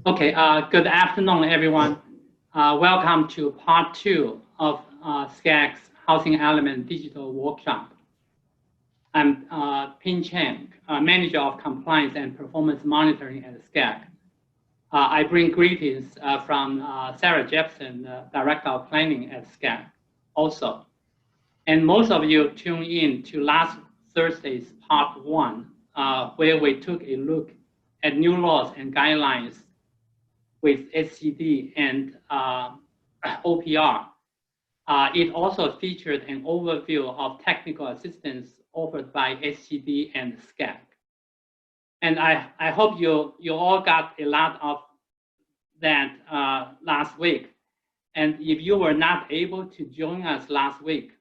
Okay, good afternoon, everyone. Welcome to part 2 of SCAG's Housing Element Digital Workshop. I'm Ping Chen, Manager of Compliance and Performance Monitoring at SCAG. I bring greetings from Sarah Jepson, Director of Planning at SCAG also. And most of you tuned in to last Thursday's part 1, where we took a look at new laws and guidelines with SCD and OPR. It also featured an overview of technical assistance offered by SCD and SCAG. And I hope you all got a lot of that last week. And if you were not able to join us last week,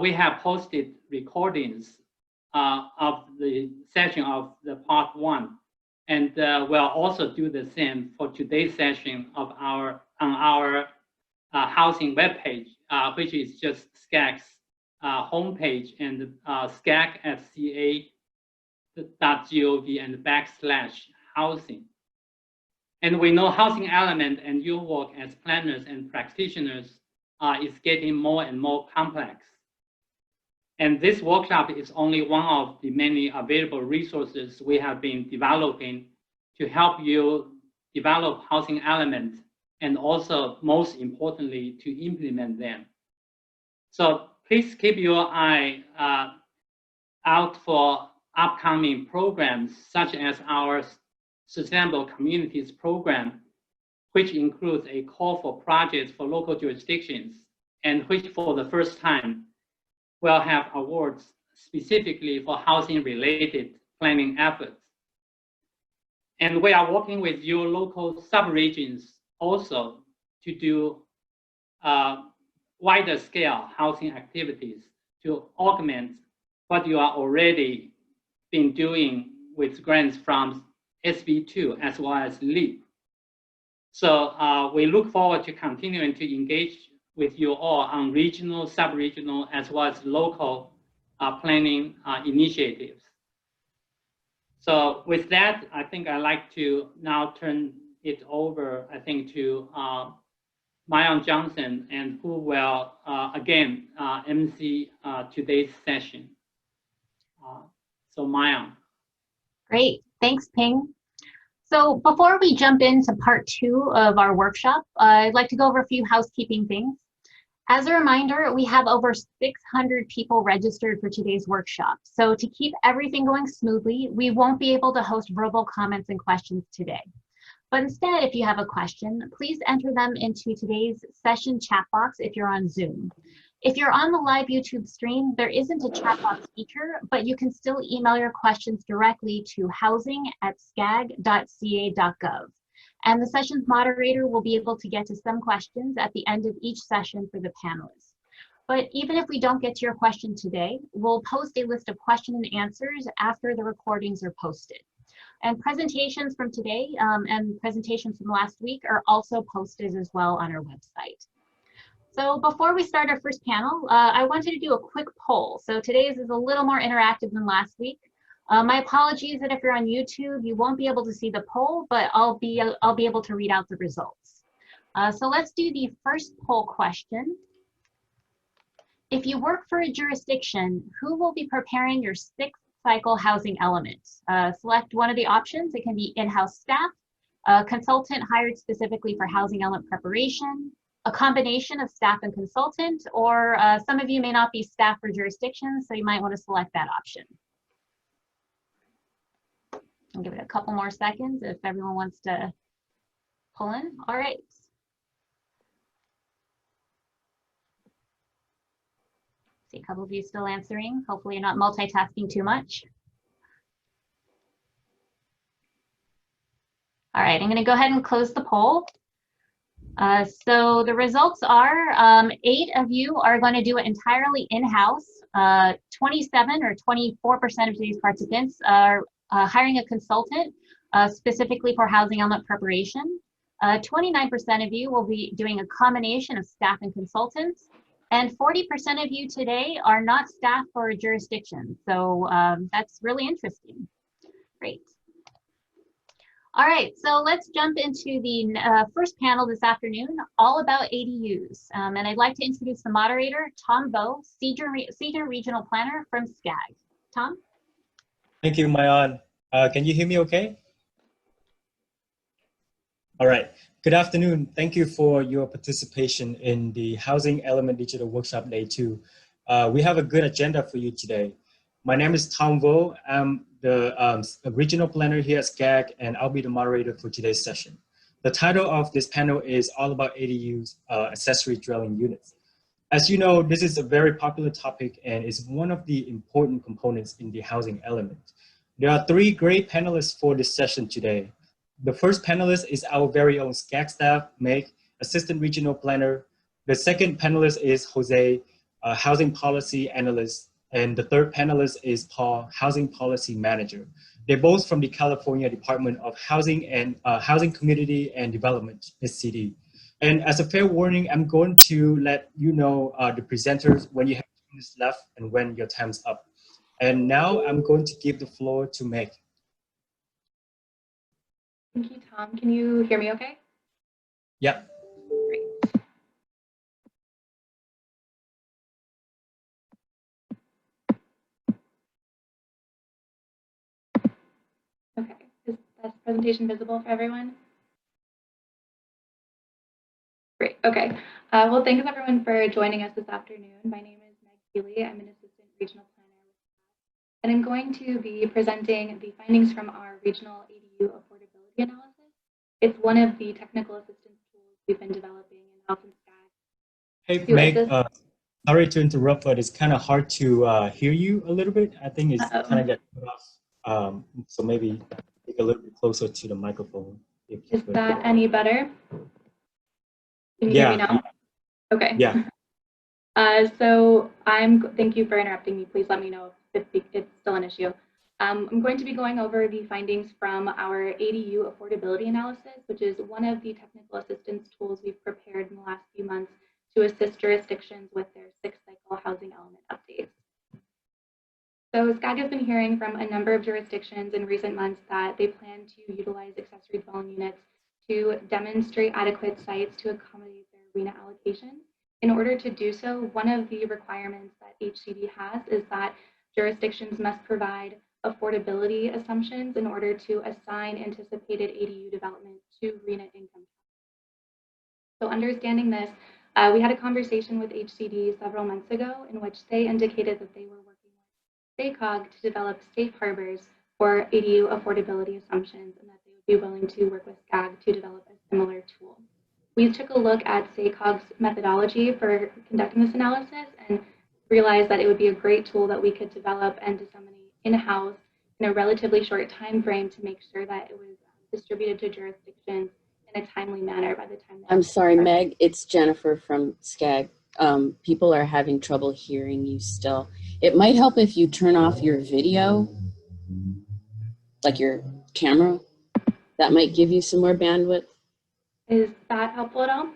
we have posted recordings of the session of the part 1. And we'll also do the same for today's session of on our housing webpage, which is just SCAG's homepage and scagfca.gov and /housing. And we know housing element and your work as planners and practitioners is getting more and more complex. And this workshop is only one of the many available resources we have been developing to help you develop housing elements and also, most importantly, to implement them. So please keep your eye out for upcoming programs such as our Sustainable Communities program, which includes a call for projects for local jurisdictions and which for the first time will have awards specifically for housing-related planning efforts. And we are working with your local sub-regions also to do wider scale housing activities to augment what you are already been doing with grants from SB2 as well as LEAP. So we look forward to continuing to engage with you all on regional, sub-regional, as well as local planning initiatives. So with that, I think I'd like to now turn it over, I think, to Mayan Johnson, and who will, again, MC today's session. So Mayan. Great, thanks, Ping. So before we jump into part 2 of our workshop, I'd like to go over a few housekeeping things. As a reminder, we have over 600 people registered for today's workshop. So to keep everything going smoothly, we won't be able to host verbal comments and questions today. But instead, if you have a question, please enter them into today's session chat box if you're on Zoom. If you're on the live YouTube stream, there isn't a chat box feature, but you can still email your questions directly to housing@scag.ca.gov. And the session's moderator will be able to get to some questions at the end of each session for the panelists. But even if we don't get to your question today, we'll post a list of question and answers after the recordings are posted. And presentations from today and presentations from last week are also posted as well on our website. So before we start our first panel, I wanted to do a quick poll. So today's is a little more interactive than last week. My apologies that if you're on YouTube, you won't be able to see the poll, but I'll be able to read out the results. So let's do the first poll question. If you work for a jurisdiction, who will be preparing your 6th cycle housing element? Select one of the options. It can be in-house staff, a consultant hired specifically for housing element preparation, a combination of staff and consultant, or some of you may not be staff for jurisdictions, so you might want to select that option. I'll give it a couple more seconds if everyone wants to pull in. All right. See a couple of you still answering. Hopefully you're not multitasking too much. All right, I'm going to go ahead and close the poll. So the results are 8 of you are going to do it entirely in-house. 27 or 24% of today's participants are hiring a consultant specifically for housing element preparation. 29% of you will be doing a combination of staff and consultants. And 40% of you today are not staff for a jurisdiction. So that's really interesting. Great. All right, so let's jump into the first panel this afternoon, all about ADUs. And I'd like to introduce the moderator, Tom Vo, Senior Regional Planner from SCAG. Tom? Thank you, Mayan. Can you hear me okay? All right. Good afternoon. Thank you for your participation in the Housing Element Digital Workshop Day 2. We have a good agenda for you today. My name is Tom Vo. I'm the regional planner here at SCAG, and I'll be the moderator for today's session. The title of this panel is all about ADUs, accessory dwelling units. As you know, this is a very popular topic and is one of the important components in the housing element. There are three great panelists for this session today. The first panelist is our very own SCAG staff, Meg, Assistant Regional Planner. The second panelist is Jose, Housing Policy Analyst. And the third panelist is Paul, Housing Policy Manager. They're both from the California Department of Housing and Housing Community and Development, SCD. And as a fair warning, I'm going to let you know the presenters when you have 2 minutes left and when your time's up. And now I'm going to give the floor to Meg. Thank you, Tom. Can you hear me okay? Yeah. Great. Okay, is this presentation visible for everyone? Great, okay. Well, thanks everyone for joining us this afternoon. My name is Meg Healy. I'm an Assistant Regional Planner, and I'm going to be presenting the findings from our Regional ADU Affordability Analysis. It's one of the technical assistance tools we've been developing in House and SCAG. Hey, Meg, sorry to interrupt, but it's kind of hard to hear you a little bit. I think it's kind of get cut off. So maybe take a little bit closer to the microphone. Is that any better? Can you hear me now? Okay. Yeah. So thank you for interrupting me. Please let me know if it's still an issue. I'm going to be going over the findings from our ADU affordability analysis, which is one of the technical assistance tools we've prepared in the last few months to assist jurisdictions with their 6-cycle housing element updates. So SCAG has been hearing from a number of jurisdictions in recent months that they plan to utilize accessory dwelling units to demonstrate adequate sites to accommodate their RHNA allocations. In order to do so, one of the requirements that HCD has is that jurisdictions must provide affordability assumptions in order to assign anticipated ADU development to RHNA income. So understanding this, we had a conversation with HCD several months ago in which they indicated that they were working with SCAG to develop safe harbors for ADU affordability assumptions and that they would be willing to work with SCAG to develop a similar tool. We took a look at SCAG's methodology for conducting this analysis and realized that it would be a great tool that we could develop and disseminate in-house in a relatively short time frame to make sure that it was distributed to jurisdictions in a timely manner by the time. I'm sorry, Meg, it's Jennifer from SCAG. People are having trouble hearing you still. It might help if you turn off your video, like your camera. That might give you some more bandwidth. Is that helpful at all?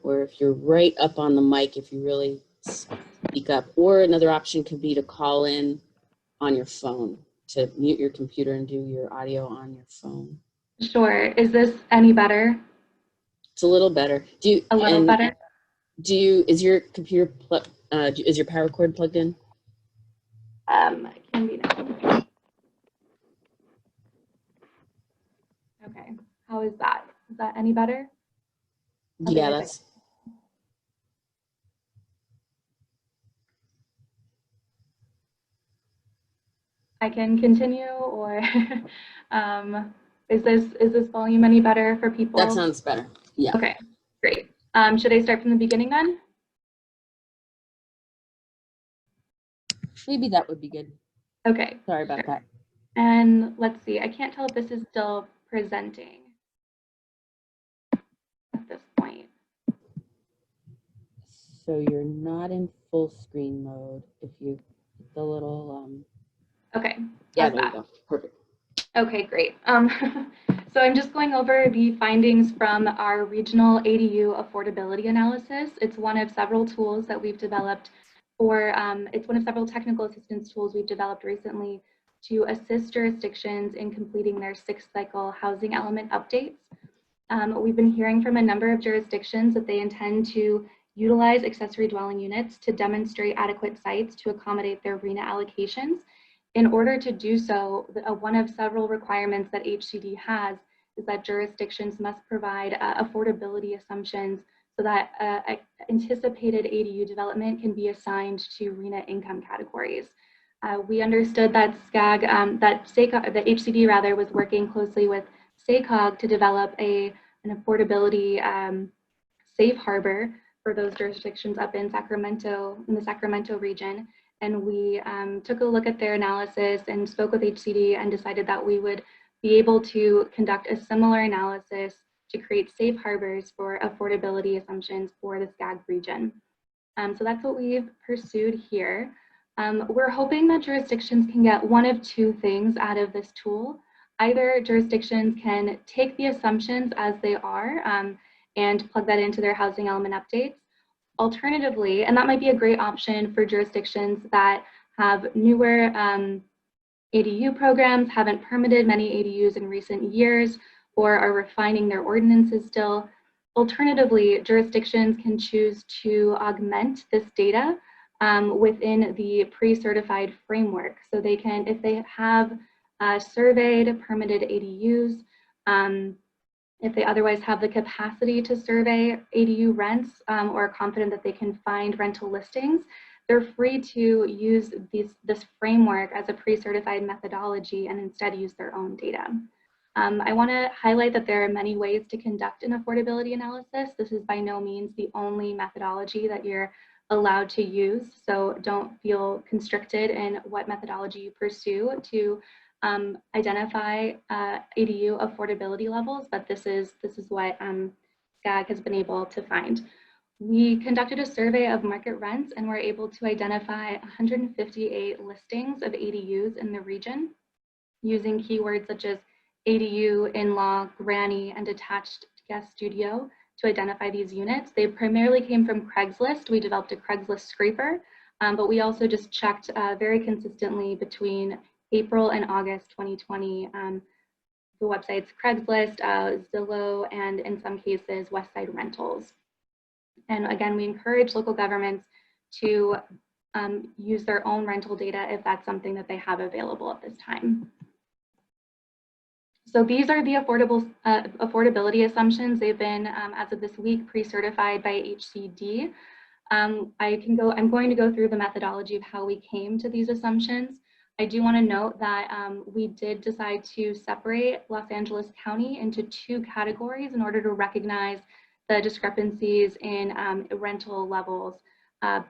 Or if you're right up on the mic, if you really speak up. Or another option could be to call in on your phone, to mute your computer and do your audio on your phone. Sure. Is this any better? It's a little better. Better? Is your computer, is your power cord plugged in? It can be now. Okay. How is that? Is that any better? Yeah, that's. I can continue, or is this volume any better for people? That sounds better. Yeah. Okay, great. Should I start from the beginning then? Maybe that would be good. Okay. Sorry about that. And let's see, I can't tell if this is still presenting at this point. So you're not in full screen mode. If you hit the little Okay. yeah, there you go. Perfect. Okay, great. So I'm just going over the findings from our regional ADU affordability analysis. It's one of several tools that we've developed for, it's one of several technical assistance tools we've developed recently to assist jurisdictions in completing their 6th cycle housing element updates. We've been hearing from a number of jurisdictions that they intend to utilize accessory dwelling units to demonstrate adequate sites to accommodate their RHNA allocations. In order to do so, one of several requirements that HCD has is that jurisdictions must provide affordability assumptions so that anticipated ADU development can be assigned to RHNA income categories. We understood that SCAG, the HCD rather, was working closely with SCAG to develop an affordability safe harbor for those jurisdictions up in Sacramento, in the Sacramento region. And we took a look at their analysis and spoke with HCD and decided that we would be able to conduct a similar analysis to create safe harbors for affordability assumptions for the SCAG region. So that's what we've pursued here. We're hoping that jurisdictions can get one of two things out of this tool. Either jurisdictions can take the assumptions as they are and plug that into their housing element updates. Alternatively, and that might be a great option for jurisdictions that have newer ADU programs, haven't permitted many ADUs in recent years, or are refining their ordinances still. Alternatively, jurisdictions can choose to augment this data within the pre-certified framework. So they can, if they have surveyed permitted ADUs, if they otherwise have the capacity to survey ADU rents or are confident that they can find rental listings, they're free to use this framework as a pre-certified methodology and instead use their own data. I want to highlight that there are many ways to conduct an affordability analysis. This is by no means the only methodology that you're allowed to use, so don't feel constricted in what methodology you pursue to identify ADU affordability levels, but this is what SCAG has been able to find. We conducted a survey of market rents and were able to identify 158 listings of ADUs in the region using keywords such as ADU, in-law, granny, and detached guest studio to identify these units. They primarily came from Craigslist. We developed a Craigslist scraper, but we also just checked very consistently between April and August 2020, the websites Craigslist, Zillow, and in some cases, Westside Rentals. And again, we encourage local governments to use their own rental data if that's something that they have available at this time. So these are the affordability assumptions. They've been, as of this week, pre-certified by HCD. I'm going to go through the methodology of how we came to these assumptions. I do want to note that we did decide to separate Los Angeles County into two categories in order to recognize the discrepancies in rental levels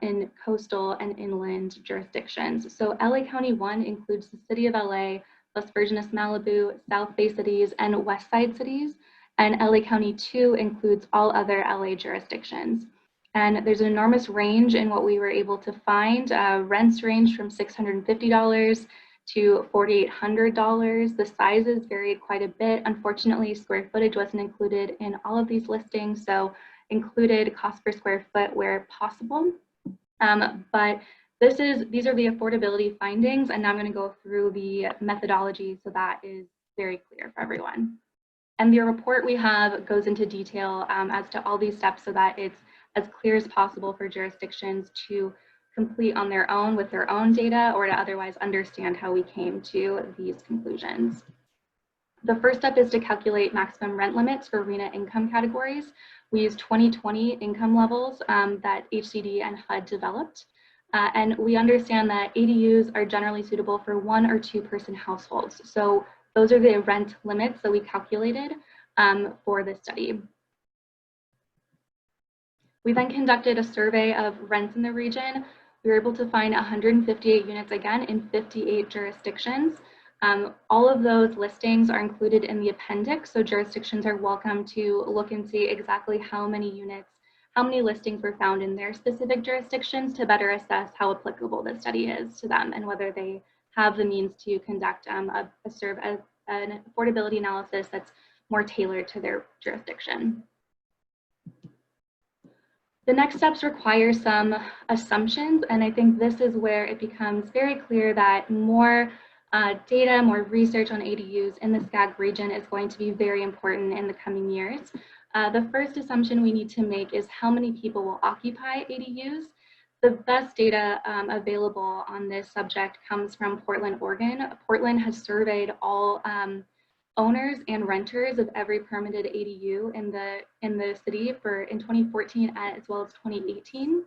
in coastal and inland jurisdictions. So LA County 1 includes the city of LA, Las Virgenes, Malibu, South Bay cities, and West Side cities. And LA County 2 includes all other LA jurisdictions. And there's an enormous range in what we were able to find. Rents range from $650 to $4,800. The sizes varied quite a bit. Unfortunately, square footage wasn't included in all of these listings, so included cost per square foot where possible. But these are the affordability findings, and now I'm going to go through the methodology so that is very clear for everyone. And the report we have goes into detail as to all these steps so that it's as clear as possible for jurisdictions to complete on their own with their own data or to otherwise understand how we came to these conclusions. The first step is to calculate maximum rent limits for RHNA income categories. We use 2020 income levels that HCD and HUD developed. And we understand that ADUs are generally suitable for 1 or 2 person households. So those are the rent limits that we calculated for this study. We then conducted a survey of rents in the region. We were able to find 158 units again in 58 jurisdictions. All of those listings are included in the appendix, so jurisdictions are welcome to look and see exactly how many units, how many listings were found in their specific jurisdictions to better assess how applicable the study is to them and whether they have the means to conduct an affordability analysis that's more tailored to their jurisdiction. The next steps require some assumptions, and I think this is where it becomes very clear that more data, more research on ADUs in the SCAG region is going to be very important in the coming years. The first assumption we need to make is how many people will occupy ADUs. The best data available on this subject comes from Portland, Oregon. Portland has surveyed all owners and renters of every permitted ADU in the city in 2014 as well as 2018.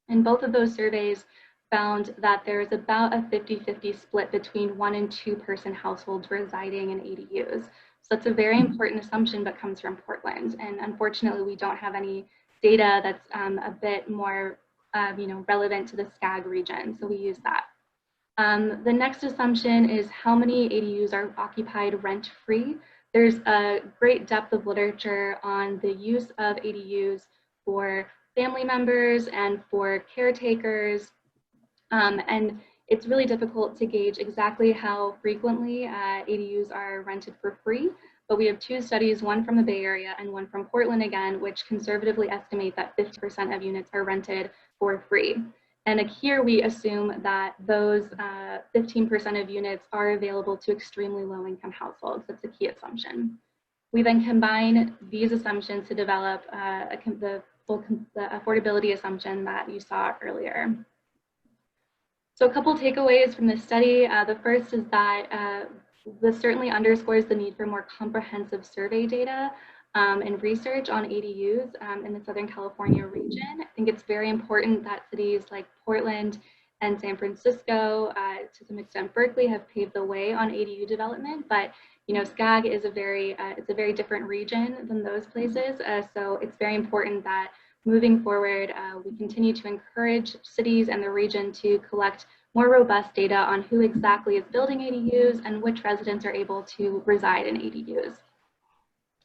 And both of those surveys found that there's about a 50-50 split between 1 and 2 person households residing in ADUs. So that's a very important assumption, but comes from Portland. And unfortunately, we don't have any data that's a bit more relevant to the SCAG region. So we use that. The next assumption is how many ADUs are occupied rent-free. There's a great depth of literature on the use of ADUs for family members and for caretakers. And it's really difficult to gauge exactly how frequently ADUs are rented for free. But we have 2 studies, one from the Bay Area and one from Portland again, which conservatively estimate that 50% of units are rented for free. And here we assume that those 15% of units are available to extremely low-income households. That's a key assumption. We then combine these assumptions to develop the affordability assumption that you saw earlier. So a couple takeaways from this study. The first is that this certainly underscores the need for more comprehensive survey data and research on ADUs in the Southern California region. I think it's very important that cities like Portland and San Francisco, to some extent Berkeley, have paved the way on ADU development, but SCAG is it's a very different region than those places. So it's very important that moving forward, we continue to encourage cities and the region to collect more robust data on who exactly is building ADUs and which residents are able to reside in ADUs.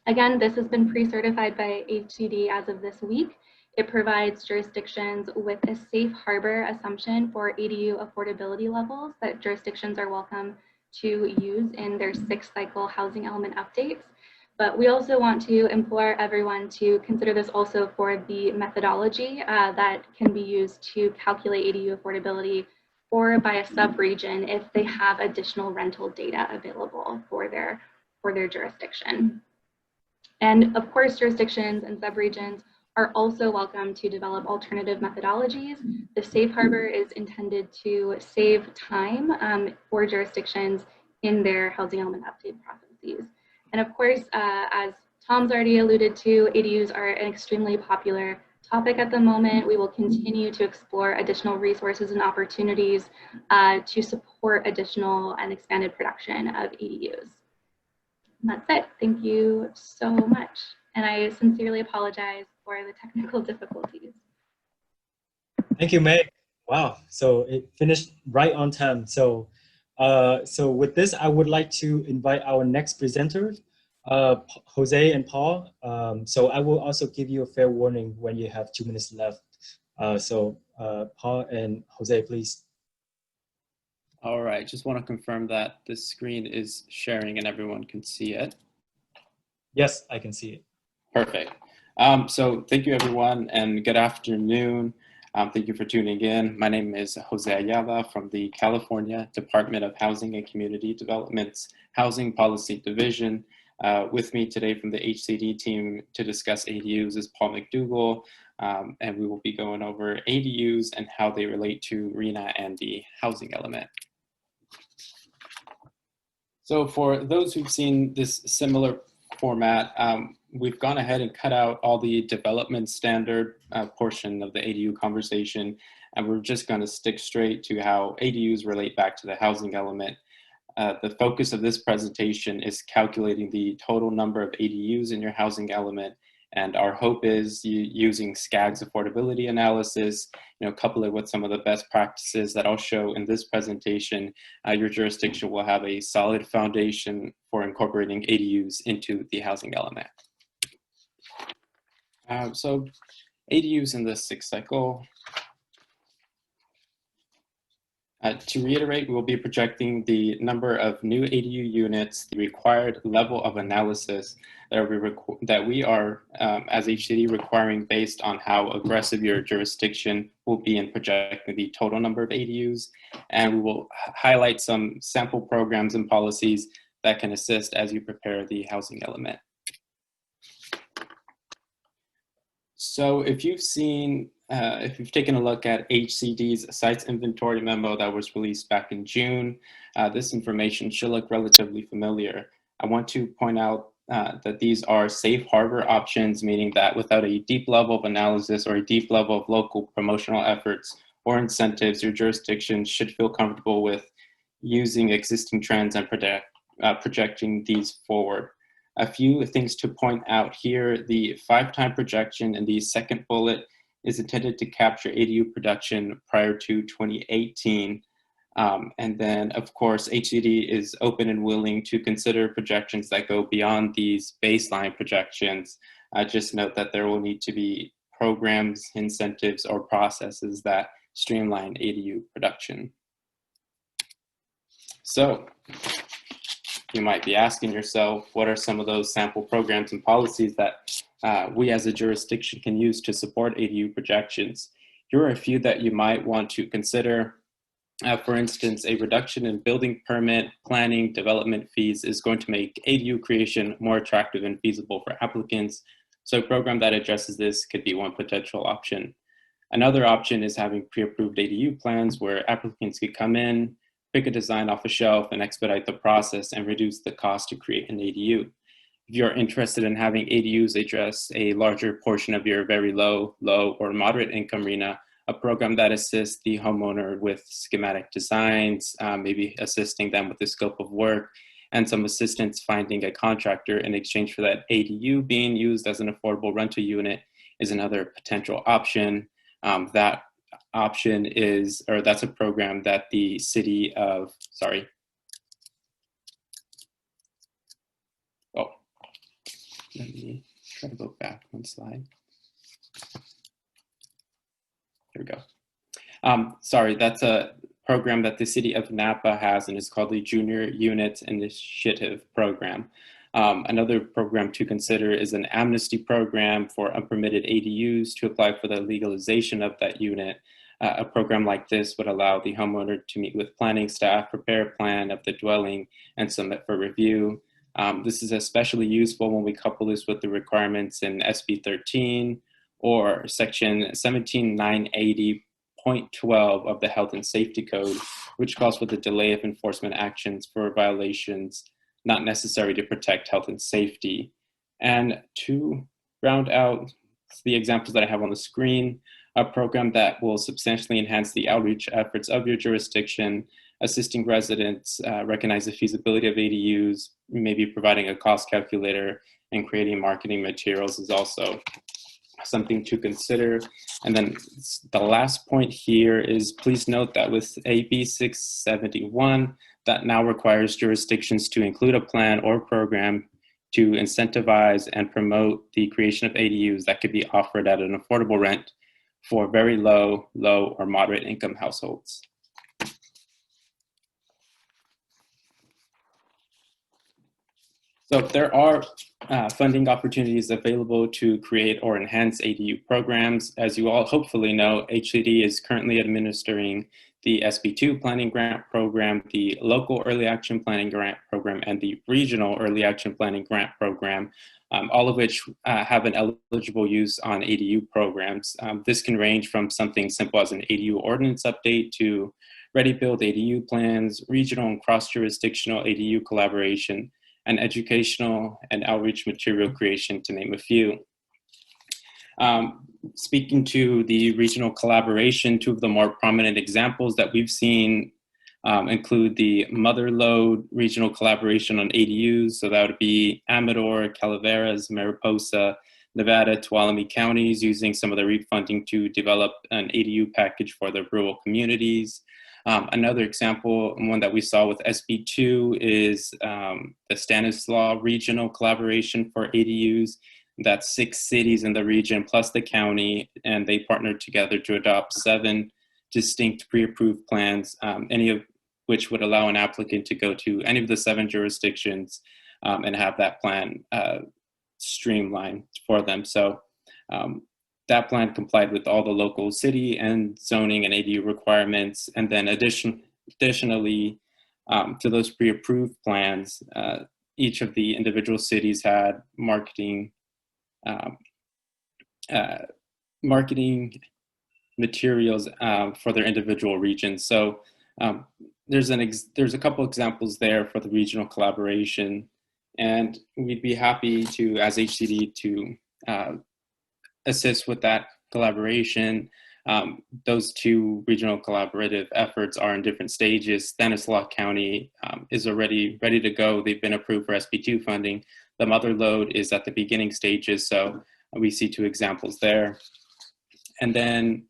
Again, this has been pre-certified by HCD as of this week. It provides jurisdictions with a safe harbor assumption for ADU affordability levels that jurisdictions are welcome to use in their 6th cycle housing element updates. But we also want to implore everyone to consider this also for the methodology that can be used to calculate ADU affordability or by a sub-region if they have additional rental data available for their jurisdiction. And of course, jurisdictions and sub-regions are also welcome to develop alternative methodologies. The safe harbor is intended to save time for jurisdictions in their housing element update processes. And of course, as Tom's already alluded to, ADUs are an extremely popular topic at the moment. We will continue to explore additional resources and opportunities to support additional and expanded production of ADUs. And that's it. Thank you so much. And I sincerely apologize for the technical difficulties. Thank you, Meg. Wow, so it finished right on time. So with this, I would like to invite our next presenters, Jose and Paul. So I will also give you a fair warning when you have 2 minutes left. Paul and Jose, please. All right, just want to confirm that the screen is sharing and everyone can see it. Yes, I can see it. Perfect. So thank you everyone and good afternoon. Thank you for tuning in. My name is Jose Ayala from the California Department of Housing and Community Development's Housing Policy Division. With me today from the HCD team to discuss ADUs is Paul McDougall, and we will be going over ADUs and how they relate to RHNA and the housing element. So for those who've seen this similar format, we've gone ahead and cut out all the development standard portion of the ADU conversation, and we're just going to stick straight to how ADUs relate back to the housing element. The focus of this presentation is calculating the total number of ADUs in your housing element, and our hope is using SCAG's affordability analysis, couple it with some of the best practices that I'll show in this presentation, your jurisdiction will have a solid foundation for incorporating ADUs into the housing element. So ADUs in the 6th cycle. To reiterate, we'll be projecting the number of new ADU units, the required level of analysis that we are, as HCD, requiring based on how aggressive your jurisdiction will be in projecting the total number of ADUs. And we will highlight some sample programs and policies that can assist as you prepare the housing element. So if you've taken a look at HCD's sites inventory memo that was released back in June, this information should look relatively familiar. I want to point out that these are safe harbor options, meaning that without a deep level of analysis or a deep level of local promotional efforts or incentives, your jurisdiction should feel comfortable with using existing trends and projecting these forward. A few things to point out here: the 5-time projection in the second bullet is intended to capture ADU production prior to 2018. And then, of course, HCD is open and willing to consider projections that go beyond these baseline projections. Just note that there will need to be programs, incentives, or processes that streamline ADU production. So, you might be asking yourself, what are some of those sample programs and policies that we as a jurisdiction can use to support ADU projections? Here are a few that you might want to consider. For instance, a reduction in building permit, planning, development fees is going to make ADU creation more attractive and feasible for applicants. So a program that addresses this could be one potential option. Another option is having pre-approved ADU plans where applicants could come in, pick a design off a shelf, and expedite the process and reduce the cost to create an ADU. If you're interested in having ADUs address a larger portion of your very low, or moderate income RENA, a program that assists the homeowner with schematic designs, maybe assisting them with the scope of work, and some assistance finding a contractor in exchange for that ADU being used as an affordable rental unit is another potential option. That option is, or that's a program that the city of, let me try to go back one slide. Here we go. That's a program that the city of Napa has, and it's called the Junior Unit Initiative Program. Another program to consider is an amnesty program for unpermitted ADUs to apply for the legalization of that unit. A program like this would allow the homeowner to meet with planning staff, prepare a plan of the dwelling, and submit for review. This is especially useful when we couple this with the requirements in SB 13 or Section 17980.12 of the Health and Safety Code, which calls for the delay of enforcement actions for violations not necessary to protect health and safety. And to round out the examples that I have on the screen, a program that will substantially enhance the outreach efforts of your jurisdiction, assisting residents recognize the feasibility of ADUs, maybe providing a cost calculator, and creating marketing materials is also something to consider. And then the last point here is, please note that with AB 671, that now requires jurisdictions to include a plan or program to incentivize and promote the creation of ADUs that could be offered at an affordable rent for very low, or moderate income households. So there are funding opportunities available to create or enhance ADU programs. As you all hopefully know, HCD is currently administering the SB2 Planning Grant Program, the Local Early Action Planning Grant Program, and the Regional Early Action Planning Grant Program, all of which have an eligible use on ADU programs. This can range from something simple as an ADU ordinance update to ready-build ADU plans, regional and cross-jurisdictional ADU collaboration, and educational and outreach material creation, to name a few. Speaking to the regional collaboration, two of the more prominent examples that we've seen include the Mother Lode regional collaboration on ADUs. So that would be Amador, Calaveras, Mariposa, Nevada, Tuolumne counties, using some of the REAP funding to develop an ADU package for their rural communities. Another example, one that we saw with SB2, is the Stanislaus regional collaboration for ADUs. That's 6 cities in the region plus the county, and they partnered together to adopt 7 distinct pre-approved plans, any of which would allow an applicant to go to any of the 7 jurisdictions and have that plan streamlined for them. So that plan complied with all the local city and zoning and ADU requirements. And then additionally, to those pre-approved plans, each of the individual cities had marketing materials for their individual regions. So there's a couple examples there for the regional collaboration, and we'd be happy to, as HCD, to assist with that collaboration. Those 2 regional collaborative efforts are in different stages. Stanislaus County is already ready to go. They've been approved for SB2 funding. The Mother Lode is at the beginning stages, so we see 2 examples there. And then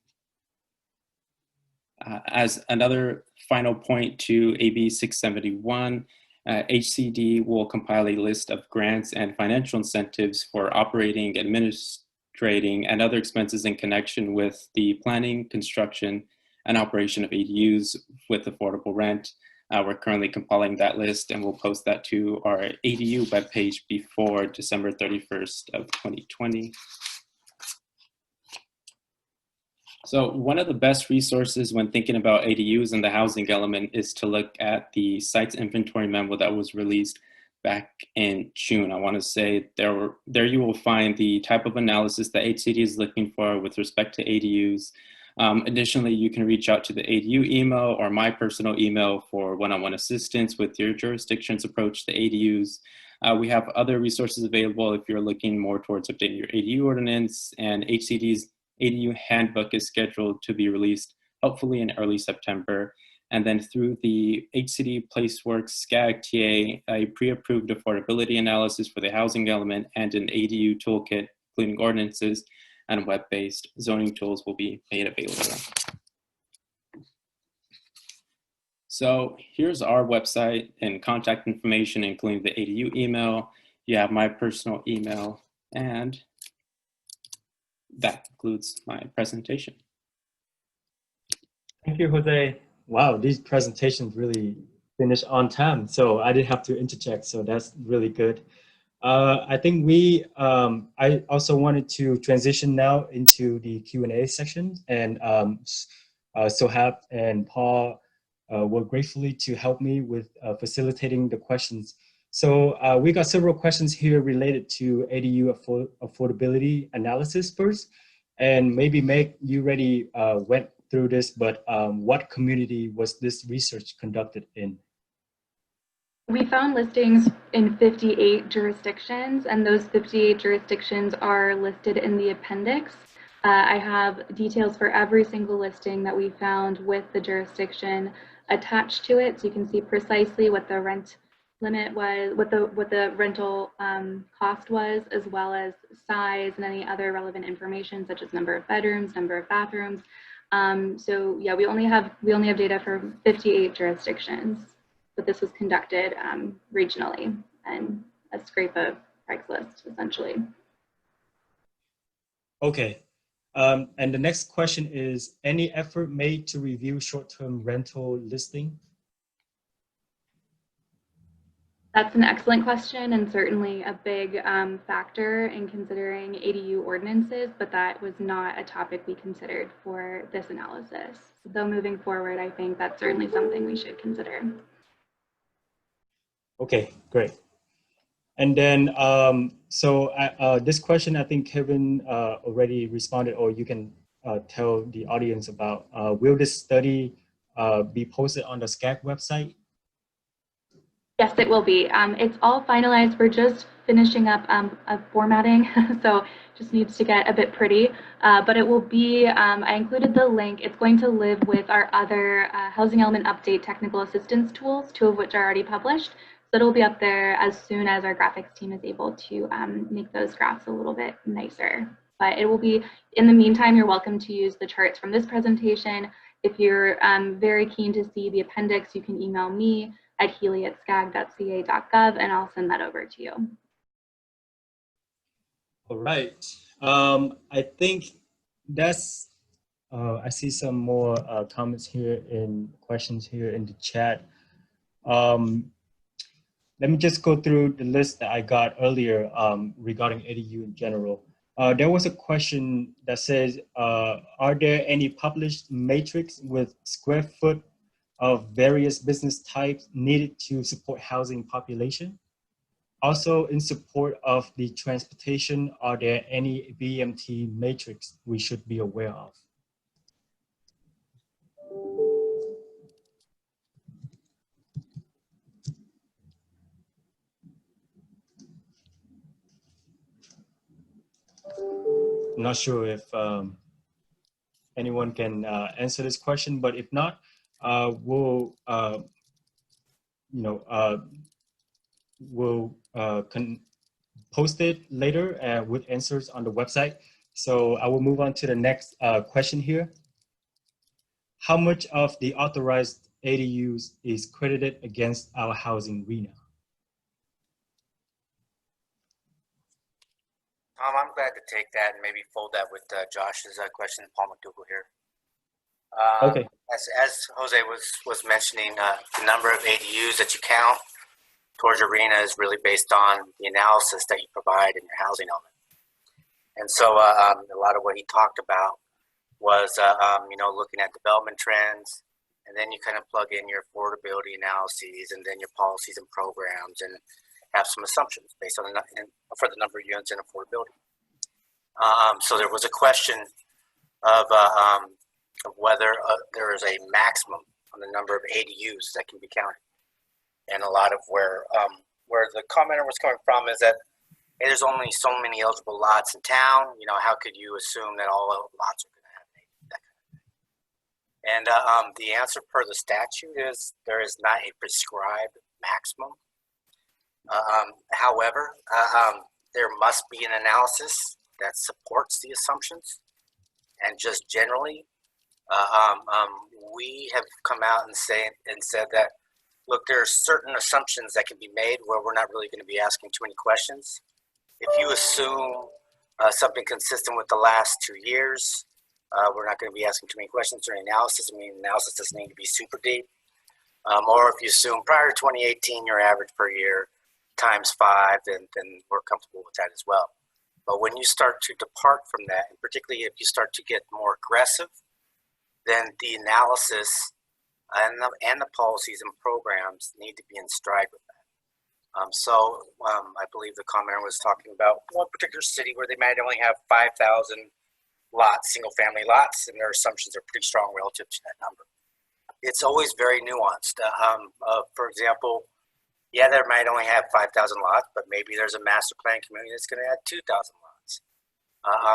as another final point to AB 671, HCD will compile a list of grants and financial incentives for operating, administrating, and other expenses in connection with the planning, construction, and operation of ADUs with affordable rent. We're currently compiling that list, and we'll post that to our ADU webpage before December 31st of 2020. So one of the best resources when thinking about ADUs and the housing element is to look at the site's inventory memo that was released back in June. I want to say there you will find the type of analysis that HCD is looking for with respect to ADUs. Additionally, you can reach out to the ADU email or my personal email for one-on-one assistance with your jurisdiction's approach to ADUs. We have other resources available if you're looking more towards updating your ADU ordinance, and HCD's ADU handbook is scheduled to be released hopefully in early September. And then through the HCD PlaceWorks SCAG TA, a pre-approved affordability analysis for the housing element and an ADU toolkit, including ordinances and web-based zoning tools, will be made available. So here's our website and contact information, including the ADU email. You have my personal email, and that concludes my presentation. Thank you, Jose. Wow, these presentations really finished on time, so I didn't have to interject, so that's really good. I think I also wanted to transition now into the Q&A section, and Sohab and Paul were gratefully to help me with facilitating the questions. So we got several questions here related to ADU affordability analysis first, and maybe Meg, you already went through this, but what community was this research conducted in? We found listings in 58 jurisdictions, and those 58 jurisdictions are listed in the appendix. I have details for every single listing that we found with the jurisdiction attached to it, so you can see precisely what the rent limit was, what the rental cost was, as well as size and any other relevant information such as number of bedrooms, number of bathrooms. So yeah, we only have data for 58 jurisdictions, but this was conducted regionally and a scrape of Craigslist essentially. Okay, and the next question is, any effort made to review short-term rental listing? That's an excellent question, and certainly a big factor in considering ADU ordinances, but that was not a topic we considered for this analysis. Though moving forward, I think that's certainly something we should consider. Okay, great. And then, this question, I think Kevin already responded, or you can tell the audience about, will this study be posted on the SCAG website? Yes, it will be. It's all finalized. We're just finishing up formatting, so just needs to get a bit pretty. But it will be, I included the link. It's going to live with our other housing element update technical assistance tools, 2 of which are already published. So it'll be up there as soon as our graphics team is able to make those graphs a little bit nicer. But it will be, in the meantime, you're welcome to use the charts from this presentation. If you're very keen to see the appendix, you can email me at healy@scag.ca.gov, and I'll send that over to you. All right. I think that's I see some more comments here and questions here in the chat. Let me just go through the list that I got earlier regarding ADU in general. There was a question that says, are there any published matrix with square foot of various business types needed to support housing population? Also, in support of the transportation, are there any BMT matrix we should be aware of? I'm not sure if anyone can answer this question, but if not, we'll post it later with answers on the website. So I will move on to the next question here. How much of the authorized ADUs is credited against our housing RENA? I'm glad to take that and maybe fold that with Josh's question, Paul McDougall here. Okay. As Jose was mentioning, the number of ADUs that you count towards your RENA is really based on the analysis that you provide in your housing element. And so a lot of what he talked about was, looking at development trends, and then you kind of plug in your affordability analyses and then your policies and programs and have some assumptions based on for the number of units and affordability. So there was a question of whether there is a maximum on the number of ADUs that can be counted. And a lot of where the commenter was coming from is that, hey, there's only so many eligible lots in town. You know, how could you assume that all lots are going to have that kind of thing? And the answer per the statute is there is not a prescribed maximum. However, there must be an analysis that supports the assumptions. And just generally, we have come out and said that, look, there are certain assumptions that can be made where we're not really going to be asking too many questions. If you assume something consistent with the last 2 years, we're not going to be asking too many questions during analysis. I mean, analysis doesn't need to be super deep. Or if you assume prior to 2018, your average per year times 5, then we're comfortable with that as well. But when you start to depart from that, and particularly if you start to get more aggressive, then the analysis and the policies and programs need to be in stride with that. I believe the commenter was talking about one particular city where they might only have 5,000 lots, single-family lots, and their assumptions are pretty strong relative to that number. It's always very nuanced. For example, yeah, there might only have 5,000 lots, but maybe there's a master plan community that's going to add 2,000 lots.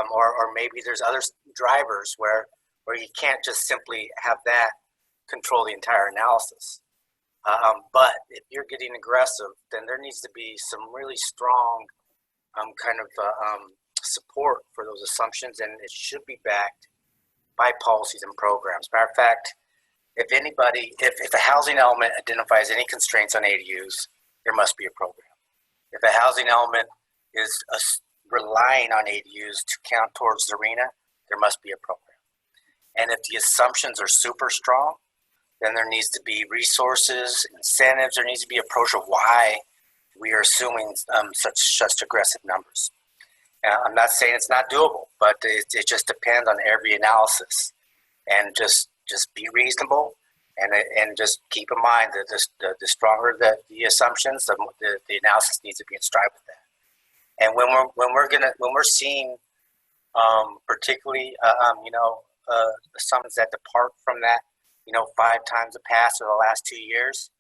Or maybe there's other drivers where you can't just simply have that control the entire analysis. But if you're getting aggressive, then there needs to be some really strong support for those assumptions, and it should be backed by policies and programs. Matter of fact, if a housing element identifies any constraints on ADUs, there must be a program. If a housing element is relying on ADUs to count towards the RENA, there must be a program. And if the assumptions are super strong, then there needs to be resources, incentives, there needs to be an approach of why we are assuming such aggressive numbers. I'm not saying it's not doable, but it just depends on every analysis. And just be reasonable, and just keep in mind that the stronger the assumptions, the analysis needs to be in stride with that. And when we're seeing particularly assumptions that depart from that 5 times the past or the last 2 years,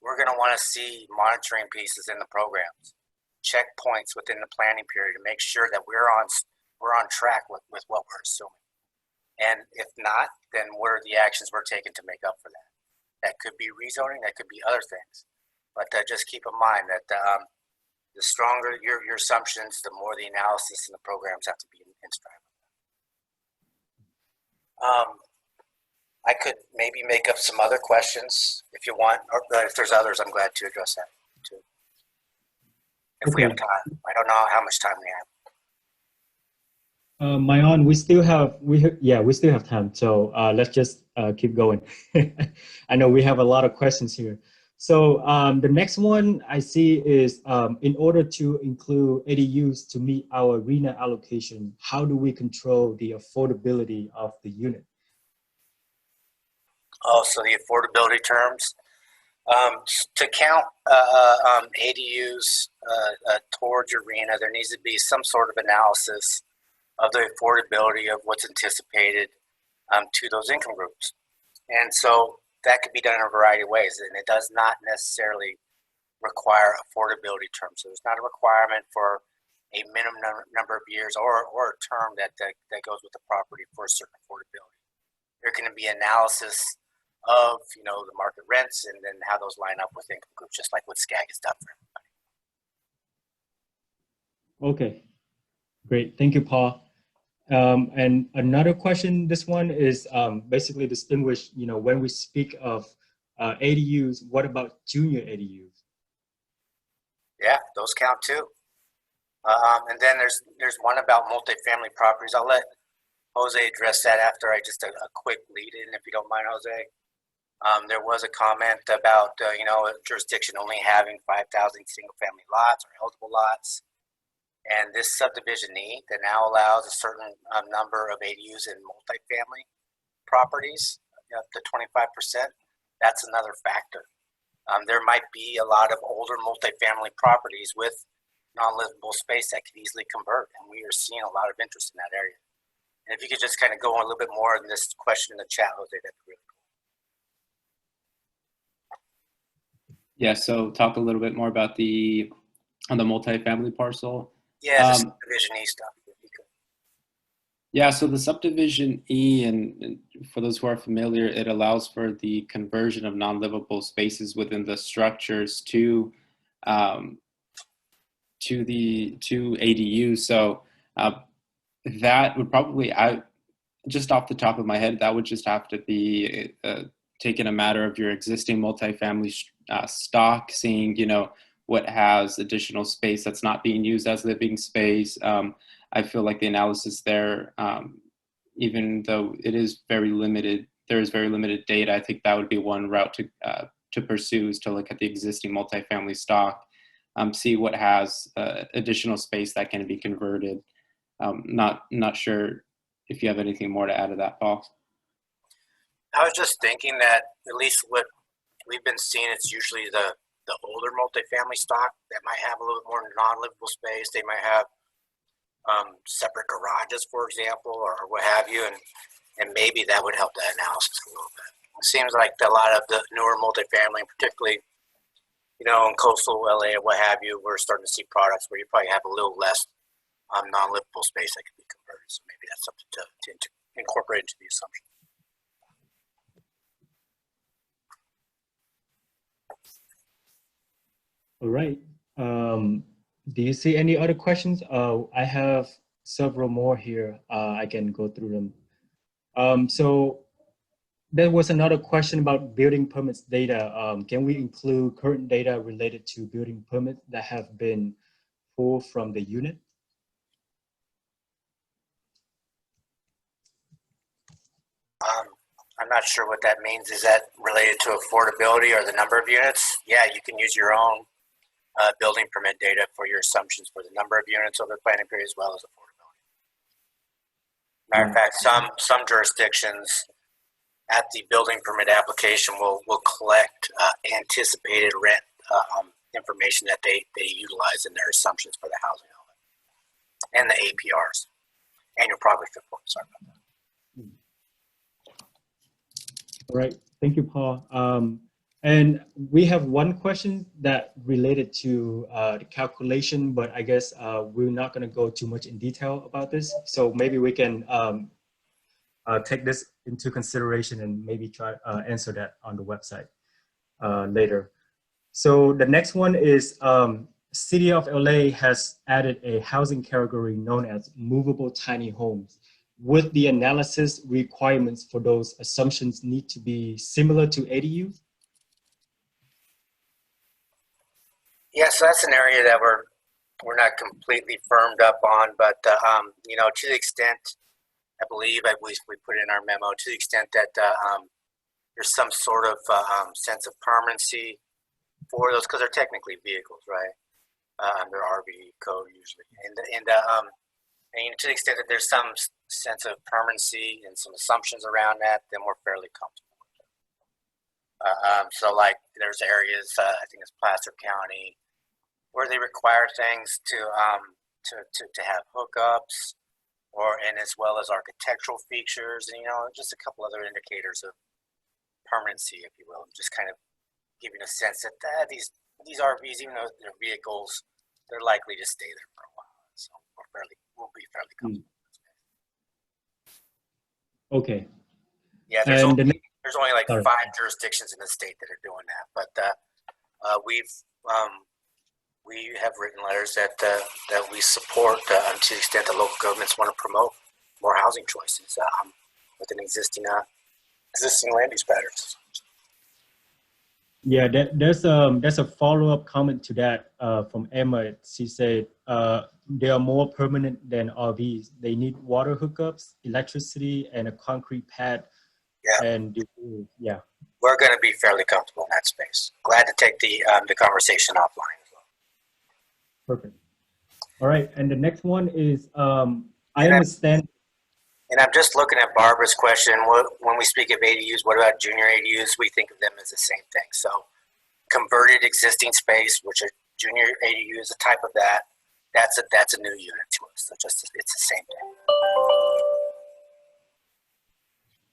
we're going to want to see monitoring pieces in the programs, checkpoints within the planning period to make sure that we're on track with what we're assuming. And if not, then what are the actions we're taking to make up for that? That could be rezoning, that could be other things. But just keep in mind that the stronger your assumptions, the more the analysis and the programs have to be in stride. I could maybe make up some other questions if you want, or if there's others, I'm glad to address that too. If we have time. I don't know how much time we have. Mayan, we still have time. So let's just keep going. I know we have a lot of questions here. So the next one I see is in order to include ADUs to meet our RENA allocation, how do we control the affordability of the unit? Oh, so the affordability terms. To count ADUs towards your RENA, there needs to be some sort of analysis of the affordability of what's anticipated to those income groups. And so that could be done in a variety of ways, and it does not necessarily require affordability terms. So there's not a requirement for a minimum number of years or a term that goes with the property for a certain affordability. There can be analysis of the market rents and then how those line up with income groups, just like what SCAG has done for everybody. Okay, great. Thank you, Paul. And another question, this one is basically distinguish, when we speak of ADUs, what about junior ADUs? Yeah, those count too. And then there's one about multifamily properties. I'll let Jose address that after I just a quick lead in, if you don't mind, Jose. There was a comment about a jurisdiction only having 5,000 single family lots or eligible lots. And this subdivision E that now allows a certain number of ADUs in multifamily properties, up to 25%, that's another factor. There might be a lot of older multifamily properties with non-livable space that could easily convert, and we are seeing a lot of interest in that area. And if you could just kind of go on a little bit more in this question in the chat, Jose, that'd be really cool. Yeah, so talk a little bit more about on the multifamily parcel. Yeah, the subdivision E stuff. Yeah, so the subdivision E, and for those who are familiar, it allows for the conversion of non-livable spaces within the structures to ADU. So that would probably, just off the top of my head, that would just have to be taken a matter of your existing multifamily stock, seeing what has additional space that's not being used as living space. I feel like the analysis there, even though it is very limited, there is very limited data. I think that would be one route to pursue, is to look at the existing multifamily stock, see what has additional space that can be converted. Not sure if you have anything more to add to that, Paul. I was just thinking that at least what we've been seeing, it's usually the older multifamily stock that might have a little bit more non-livable space. They might have separate garages, for example, or what have you, and maybe that would help that analysis a little bit. It seems like a lot of the newer multifamily, particularly in coastal LA or what have you, we're starting to see products where you probably have a little less non-livable space that can be converted. So maybe that's something to incorporate into the assumption. All right. Do you see any other questions? I have several more here. I can go through them. So there was another question about building permits data. Can we include current data related to building permits that have been pulled from the unit? I'm not sure what that means. Is that related to affordability or the number of units? Yeah, you can use your own building permit data for your assumptions for the number of units over the planning period as well as affordability. Matter of fact, some jurisdictions at the building permit application will collect anticipated rent information that they utilize in their assumptions for the housing element and the APRs, annual progress report. Sorry about that. All right, thank you, Paul. And we have one question that related to the calculation, but I guess we're not going to go too much in detail about this. So maybe we can take this into consideration and maybe try answer that on the website later. So the next one is City of LA has added a housing category known as movable tiny homes. Would the analysis requirements for those assumptions need to be similar to ADU? Yeah, so that's an area that we're not completely firmed up on, but you know, to the extent I believe we put in our memo, to the extent that there's some sort of sense of permanency for those, because they're technically vehicles, right? Under RV code usually, and to the extent that there's some sense of permanency and some assumptions around that, then we're fairly comfortable with it. So like there's areas, I think it's Placer County, where they require things to have hookups, and as well as architectural features, and you know, just a couple other indicators of permanency, if you will, just kind of giving a sense that these RVs, even though they're vehicles, they're likely to stay there for a while. So we'll be fairly comfortable. Okay. Yeah, there's And only like sorry. 5 jurisdictions in the state that are doing that, but we have written letters that we support to the extent that local governments want to promote more housing choices within existing land use patterns. Yeah, there's a follow-up comment to that from Emma. She said they are more permanent than RVs. They need water hookups, electricity, and a concrete pad. Yeah. And yeah. We're going to be fairly comfortable in that space. Glad to take the conversation offline as well. Perfect. All right, and the next one is I understand. And I'm just looking at Barbara's question. When we speak of ADUs, what about junior ADUs? We think of them as the same thing. So converted existing space, which a junior ADU is a type of that. That's a new unit to us. So it's the same thing.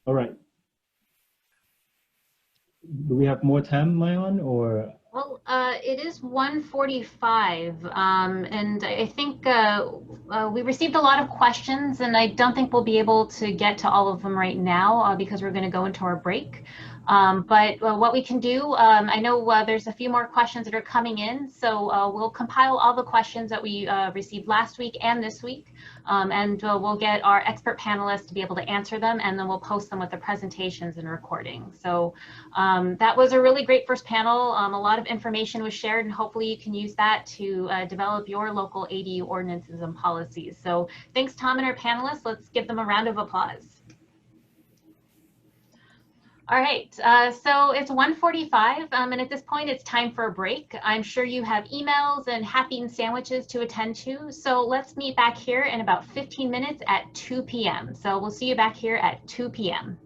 All right. Do we have more time, Mayon, or? Well, it is 1:45, and I think we received a lot of questions, and I don't think we'll be able to get to all of them right now because we're going to go into our break. But what we can do, I know there's a few more questions that are coming in, so we'll compile all the questions that we received last week and this week, and we'll get our expert panelists to be able to answer them, and then we'll post them with the presentations and recording. So that was a really great first panel. A lot of information was shared, and hopefully you can use that to develop your local ADU ordinances and policies. So thanks, Tom, and our panelists. Let's give them a round of applause. All right, so it's 1:45, and at this point it's time for a break. I'm sure you have emails and happy and sandwiches to attend to, so let's meet back here in about 15 minutes at 2 p.m. So we'll see you back here at 2 p.m.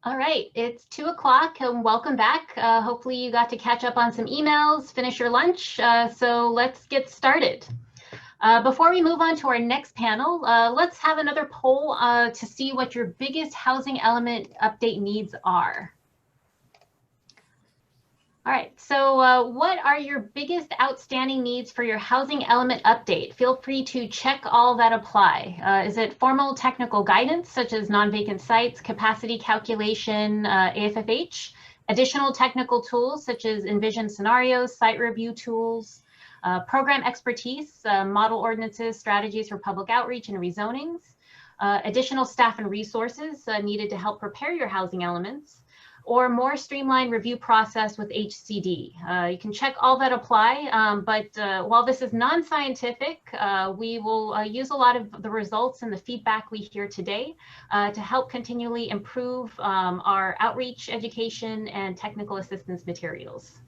All right, it's 2 o'clock and welcome back. Hopefully you got to catch up on some emails, finish your lunch. So let's get started. Before we move on to our next panel, let's have another poll to see what your biggest housing element update needs are. All right, so what are your biggest outstanding needs for your housing element update? Feel free to check all that apply. Is it formal technical guidance, such as non-vacant sites, capacity calculation, AFFH, additional technical tools, such as envision scenarios, site review tools, program expertise, model ordinances, strategies for public outreach and rezonings, additional staff and resources needed to help prepare your housing elements, or more streamlined review process with HCD. You can check all that apply, but while this is non-scientific, we will use a lot of the results and the feedback we hear today to help continually improve our outreach, education, and technical assistance materials.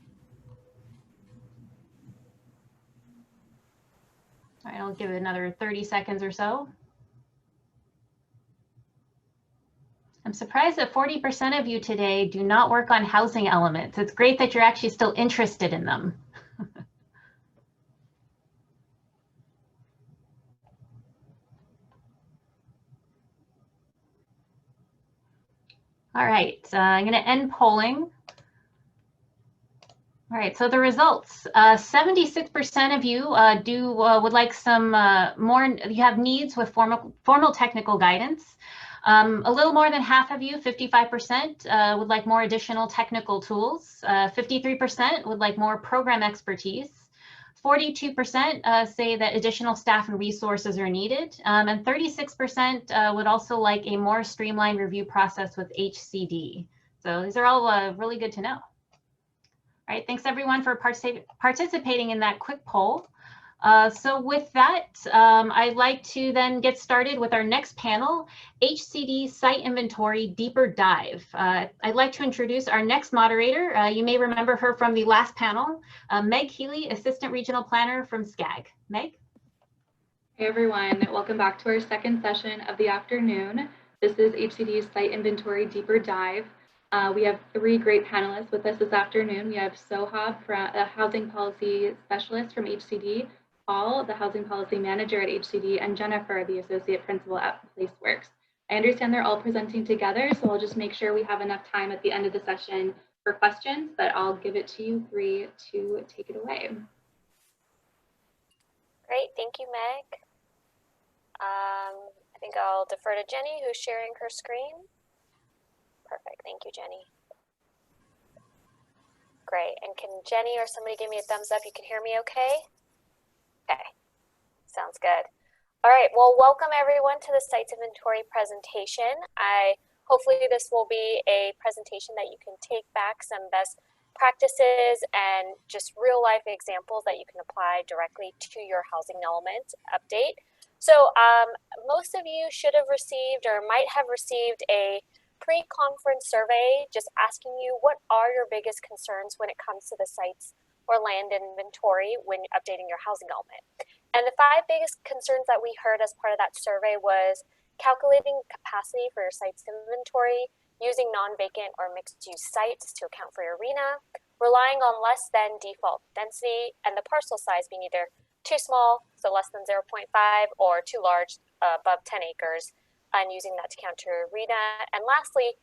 All right, I'll give it another 30 seconds or so. I'm surprised that 40% of you today do not work on housing elements. It's great that you're actually still interested in them. All right, I'm going to end polling. All right, so the results, 76% of you would like some more, you have needs with formal technical guidance. A little more than half of you, 55%, would like more additional technical tools. 53% would like more program expertise. 42% say that additional staff and resources are needed. And 36% would also like a more streamlined review process with HCD. So these are all really good to know. All right, thanks everyone for participating in that quick poll. So with that, I'd like to then get started with our next panel, HCD Site Inventory Deeper Dive. I'd like to introduce our next moderator. You may remember her from the last panel, Meg Healy, Assistant Regional Planner from SCAG. Meg? Hey everyone, welcome back to our second session of the afternoon. This is HCD's Site Inventory Deeper Dive. We have three great panelists with us this afternoon. We have Sohab, a Housing Policy Specialist from HCD, Paul, the Housing Policy Manager at HCD, and Jennifer, the Associate Principal at PlaceWorks. I understand they're all presenting together, so I'll just make sure we have enough time at the end of the session for questions, but I'll give it to you three to take it away. Great, thank you, Meg. I think I'll defer to Jenny, who's sharing her screen. Perfect, thank you, Jenny. Great, and can Jenny or somebody give me a thumbs up? You can hear me okay? Okay, sounds good. All right, well, welcome everyone to the Sites Inventory presentation. Hopefully this will be a presentation that you can take back some best practices and just real life examples that you can apply directly to your housing element update. So most of you should have received or might have received a pre-conference survey just asking you what are your biggest concerns when it comes to the sites or land inventory when updating your housing element. And the 5 biggest concerns that we heard as part of that survey was calculating capacity for your site's inventory, using non-vacant or mixed-use sites to account for your RHNA, relying on less than default density, and the parcel size being either too small, so less than 0.5, or too large, above 10 acres, and using that to count your RHNA. And lastly,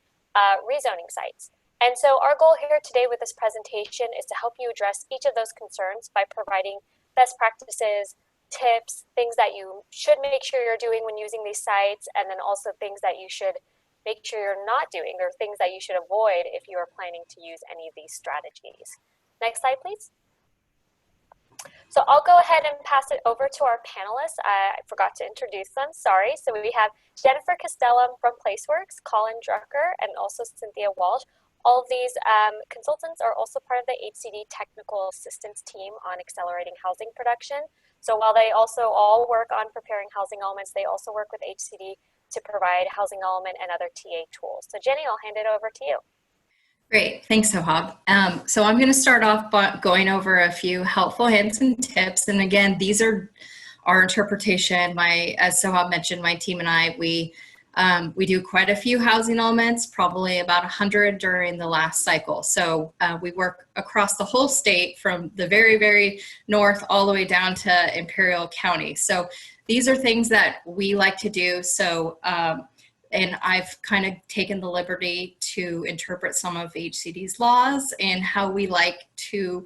rezoning sites. And so our goal here today with this presentation is to help you address each of those concerns by providing best practices, tips, things that you should make sure you're doing when using these sites, and then also things that you should make sure you're not doing, or things that you should avoid if you are planning to use any of these strategies. Next slide, please. So I'll go ahead and pass it over to our panelists. I forgot to introduce them, sorry. So we have Jennifer Castellum from PlaceWorks, Colin Drucker, and also Cynthia Walsh. All of these consultants are also part of the HCD technical assistance team on accelerating housing production. So while they also all work on preparing housing elements, they also work with HCD to provide housing element and other TA tools. So Jenny, I'll hand it over to you. Great, thanks Sohab. So I'm going to start off by going over a few helpful hints and tips. And again, these are our interpretation. As Sohab mentioned, my team and I, we We do quite a few housing elements, probably about 100 during the last cycle. So we work across the whole state from the very, very north all the way down to Imperial County. So these are things that we like to do. So, and I've kind of taken the liberty to interpret some of HCD's laws and how we like to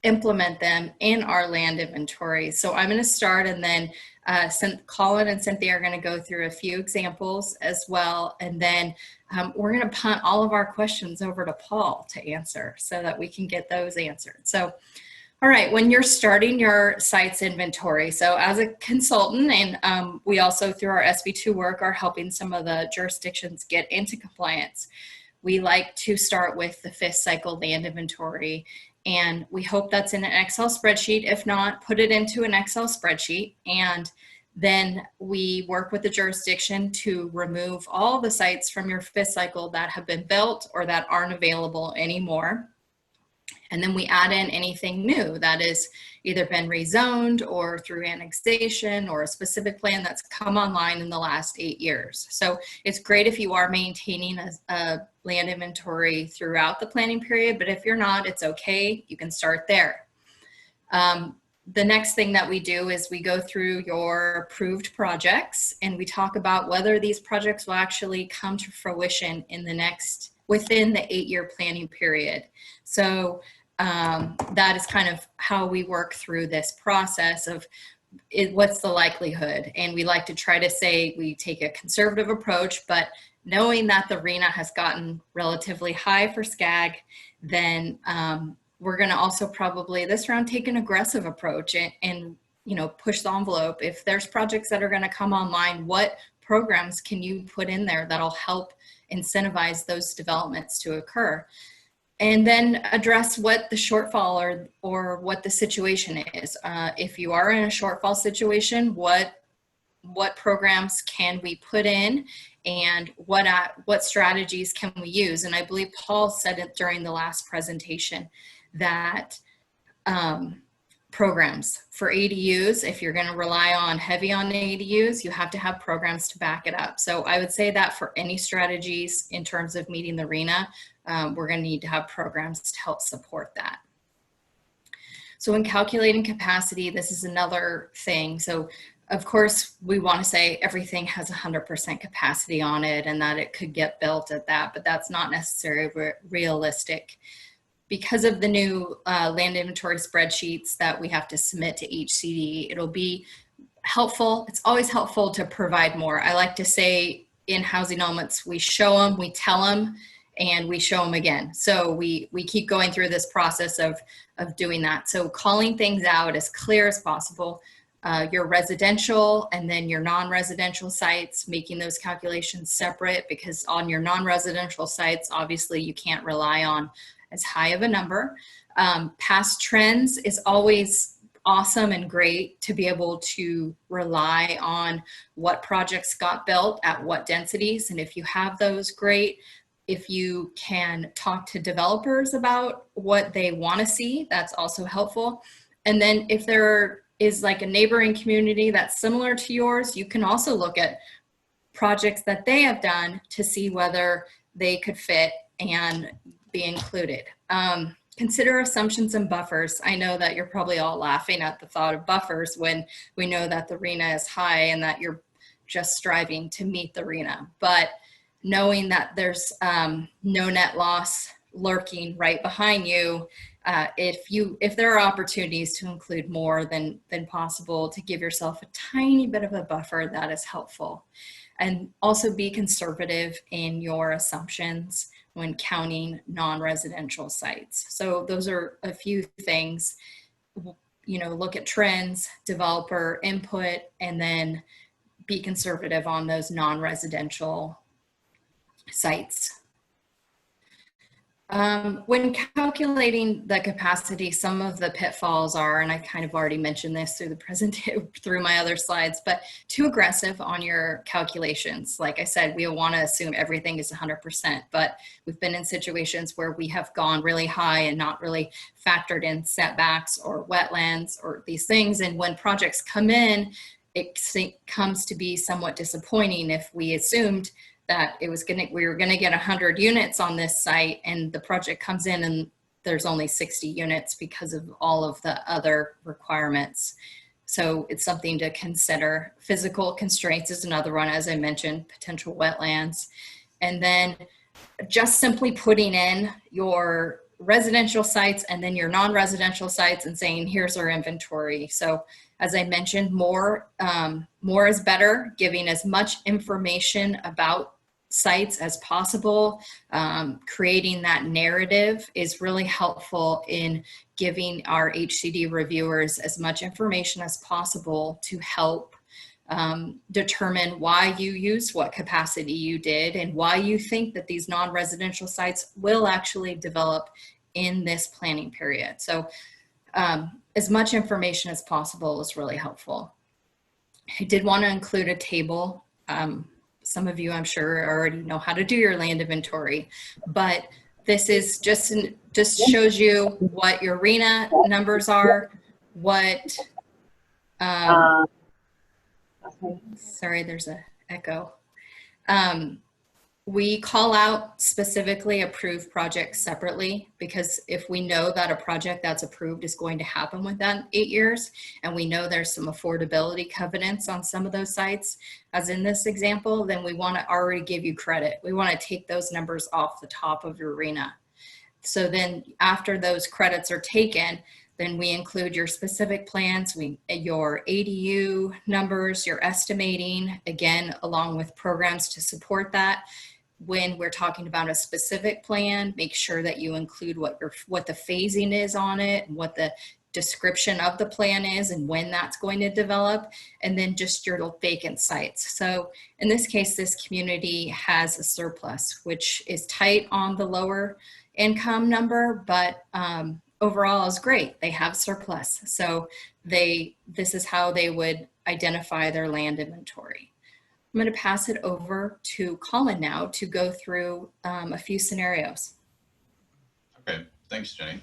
implement them in our land inventory. So I'm going to start, and then Colin and Cynthia are going to go through a few examples as well. And then we're going to punt all of our questions over to Paul to answer so that we can get those answered. So, all right, when you're starting your sites inventory, so as a consultant, and we also through our SB2 work are helping some of the jurisdictions get into compliance, we like to start with the 5th cycle land inventory. And we hope that's in an Excel spreadsheet. If not, put it into an Excel spreadsheet. And then we work with the jurisdiction to remove all the sites from your 5th cycle that have been built or that aren't available anymore. And then we add in anything new that is either been rezoned or through annexation or a specific plan that's come online in the last 8 years. So it's great if you are maintaining a land inventory throughout the planning period, but if you're not, it's okay. You can start there. The next thing that we do is we go through your approved projects and we talk about whether these projects will actually come to fruition in within the 8-year planning period. So that is kind of how we work through this process of what's the likelihood. And we like to try to say we take a conservative approach, but knowing that the RHNA has gotten relatively high for SCAG, then we're going to also probably this round take an aggressive approach and push the envelope. If there's projects that are going to come online, what programs can you put in there that'll help incentivize those developments to occur? And then address what the shortfall or what the situation is. If you are in a shortfall situation, what programs can we put in, and what strategies can we use? And I believe Paul said it during the last presentation that programs for ADUs, if you're going to rely heavy on ADUs, you have to have programs to back it up. So I would say that for any strategies in terms of meeting the RHNA, we're going to need to have programs to help support that. So when calculating capacity, this is another thing. So of course, we want to say everything has 100% capacity on it and that it could get built at that, but that's not necessarily realistic. Because of the new land inventory spreadsheets that we have to submit to HCD, it'll be helpful. It's always helpful to provide more. I like to say in housing elements, we show them, we tell them, and we show them again. So we keep going through this process of doing that. So calling things out as clear as possible. Your residential and then your non-residential sites, making those calculations separate, because on your non-residential sites, obviously you can't rely on as high of a number. Past trends is always awesome and great to be able to rely on what projects got built at what densities. And if you have those, great. If you can talk to developers about what they want to see, that's also helpful. And then if there is like a neighboring community that's similar to yours, you can also look at projects that they have done to see whether they could fit and be included. Consider assumptions and buffers. I know that you're probably all laughing at the thought of buffers when we know that the RHNA is high and that you're just striving to meet the RHNA. But knowing that there's no net loss lurking right behind you, if there are opportunities to include more than possible, to give yourself a tiny bit of a buffer, that is helpful. And also be conservative in your assumptions when counting non-residential sites. So those are a few things. Look at trends, developer input, and then be conservative on those non-residential sites. When calculating the capacity, some of the pitfalls are, and I kind of already mentioned this through my other slides, but too aggressive on your calculations. Like I said, we want to assume everything is 100%, but we've been in situations where we have gone really high and not really factored in setbacks or wetlands or these things. And when projects come in, comes to be somewhat disappointing if we assumed that we were going to get 100 units on this site, and the project comes in and there's only 60 units because of all of the other requirements. So it's something to consider. Physical constraints is another one, as I mentioned, potential wetlands. And then just simply putting in your residential sites and then your non-residential sites and saying, here's our inventory. So as I mentioned, more is better, giving as much information about sites as possible. Creating that narrative is really helpful in giving our HCD reviewers as much information as possible to help determine why you used what capacity you did and why you think that these non-residential sites will actually develop in this planning period. So as much information as possible is really helpful. I did want to include a table. Some of you, I'm sure, already know how to do your land inventory, but this is just shows you what your RENA numbers are, what, sorry, there's an echo. We call out specifically approved projects separately, because if we know that a project that's approved is going to happen within 8 years, and we know there's some affordability covenants on some of those sites, as in this example, then we want to already give you credit. We want to take those numbers off the top of your RENA. So then after those credits are taken, then we include your specific plans, your ADU numbers, your estimating, again, along with programs to support that. When we're talking about a specific plan, make sure that you include what the phasing is on it, what the description of the plan is and when that's going to develop, and then just your vacant sites. So in this case, this community has a surplus, which is tight on the lower income number, but overall is great. They have surplus. So this is how they would identify their land inventory. I'm going to pass it over to Colin now to go through a few scenarios. Okay, thanks, Jenny.